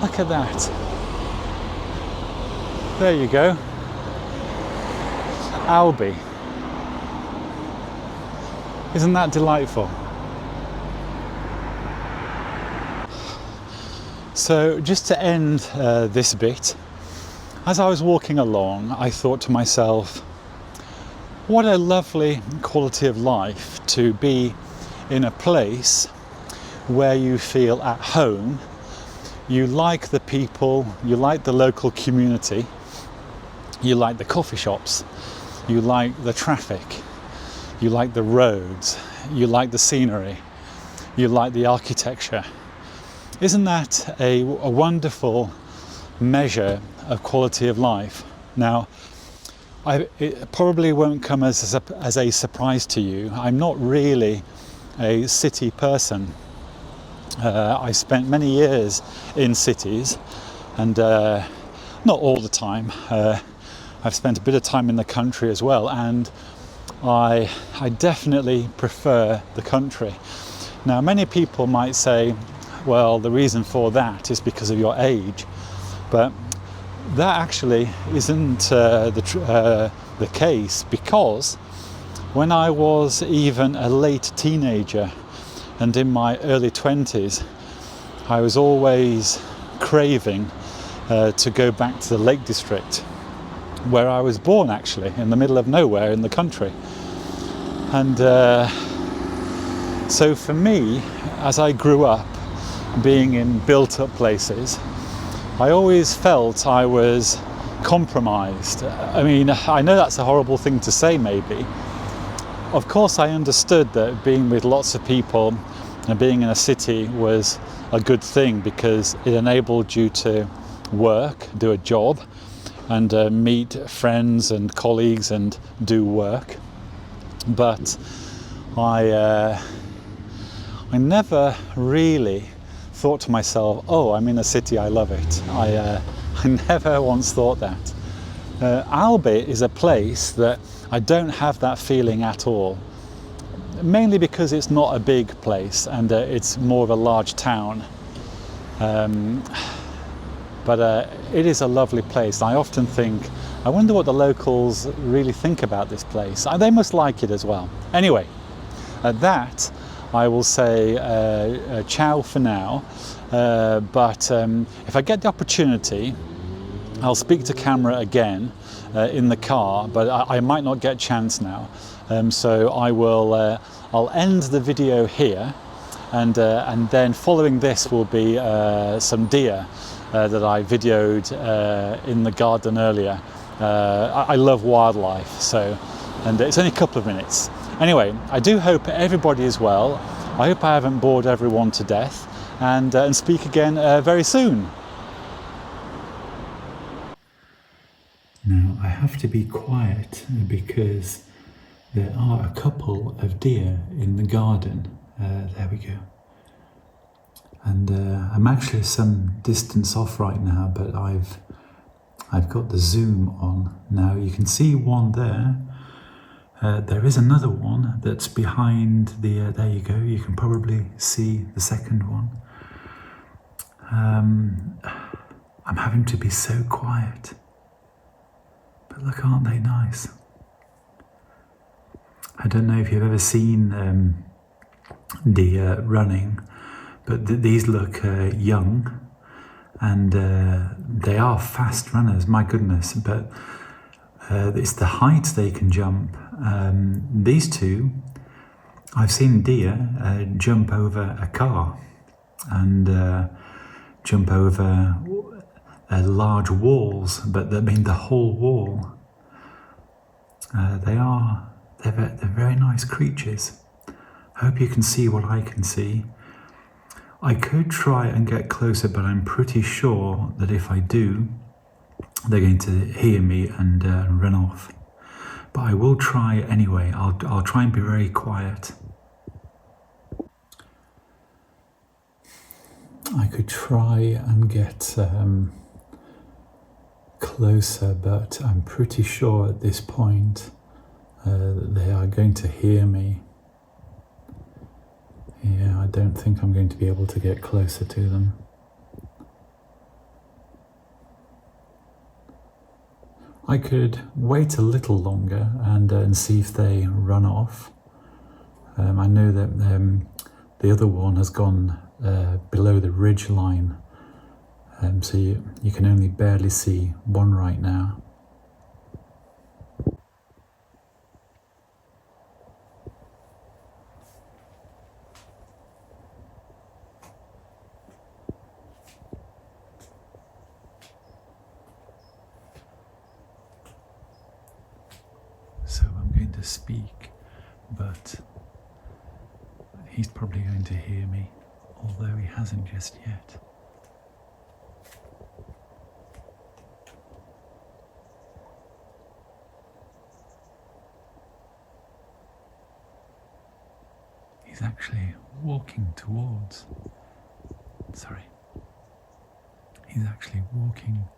Look at that. There you go. Albi. Isn't that delightful? So just to end this bit, as I was walking along, I thought to myself, what a lovely quality of life to be in a place where you feel at home. You like the people, you like the local community, you like the coffee shops, you like the traffic, you like the roads, you like the scenery, you like the architecture. Isn't that a wonderful measure of quality of life? Now, it probably won't come as a surprise to you. I'm not really a city person. I spent many years in cities, and not all the time. I've spent a bit of time in the country as well, and I definitely prefer the country. Now, many people might say, well, the reason for that is because of your age, but that actually isn't the case, because when I was even a late teenager and in my early 20s, I was always craving to go back to the Lake District, where I was born, actually, in the middle of nowhere in the country. And so for me, as I grew up being in built-up places, I always felt I was compromised. I mean, I know that's a horrible thing to say, maybe. Of course, I understood that being with lots of people and being in a city was a good thing, because it enabled you to work, do a job, and meet friends and colleagues and do work. But I never really thought to myself, oh, I'm in a city, I love it. I never once thought that. Albi is a place that I don't have that feeling at all. Mainly because it's not a big place and it's more of a large town. But it is a lovely place. I often think, I wonder what the locals really think about this place. They must like it as well. Anyway, at that I will say ciao for now. But if I get the opportunity, I'll speak to camera again in the car, but I might not get a chance now. So I will, I'll end the video here, and then following this will be some deer that I videoed in the garden earlier. I love wildlife, and it's only a couple of minutes. Anyway, I do hope everybody is well. I hope I haven't bored everyone to death, and speak again very soon. Now I have to be quiet because there are a couple of deer in the garden. There we go. And I'm actually some distance off right now, but I've got the zoom on now. You can see one there. There is another one that's behind the. There you go. You can probably see the second one. I'm having to be so quiet. But look, aren't they nice? I don't know if you've ever seen deer running, but these look young, and they are fast runners, my goodness, but it's the height they can jump. These two, I've seen deer jump over a car and jump over large walls, but I mean the whole wall. They're very nice creatures. I hope you can see what I can see. I could try and get closer, but I'm pretty sure that if I do, they're going to hear me and run off. But I will try anyway. I'll try and be very quiet. I could try and get closer, but I'm pretty sure at this point that they are going to hear me. Yeah, I don't think I'm going to be able to get closer to them. I could wait a little longer and see if they run off. I know that the other one has gone below the ridge line, so you can only barely see one right now. So I'm going to speak, but he's probably going to hear me, although he hasn't just yet. He's actually walking towards. He's actually walking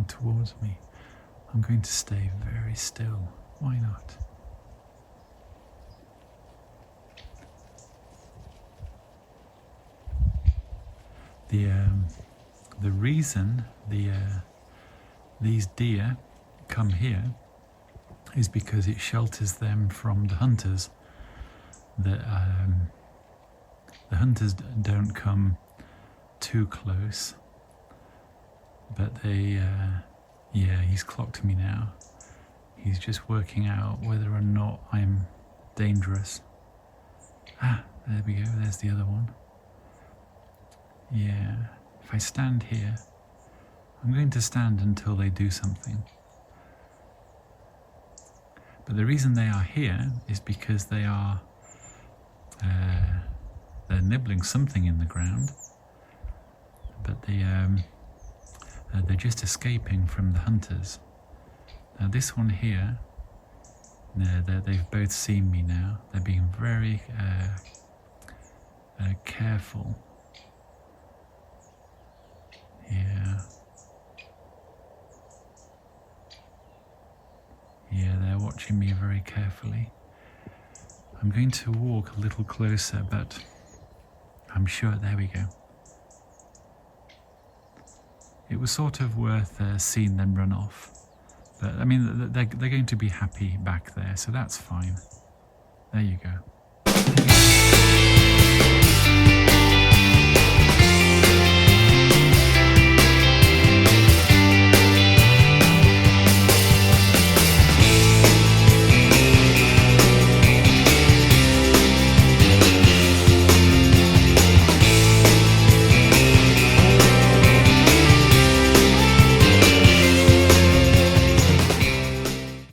towards me. I'm going to stay very still. Why not? The reason these deer come here is because it shelters them from the hunters. The hunters don't come too close, but they. Yeah, he's clocked me now. He's just working out whether or not I'm dangerous. Ah, there we go, there's the other one. Yeah, if I stand here, I'm going to stand until they do something. But the reason they are here is because they are they're nibbling something in the ground, but they're just escaping from the hunters. Now this one here, they've both seen me now. They're being very careful. Yeah. watching me very carefully. I'm going to walk a little closer, but I'm sure, there we go. It was sort of worth seeing them run off. But I mean, they're going to be happy back there, so that's fine. There you go.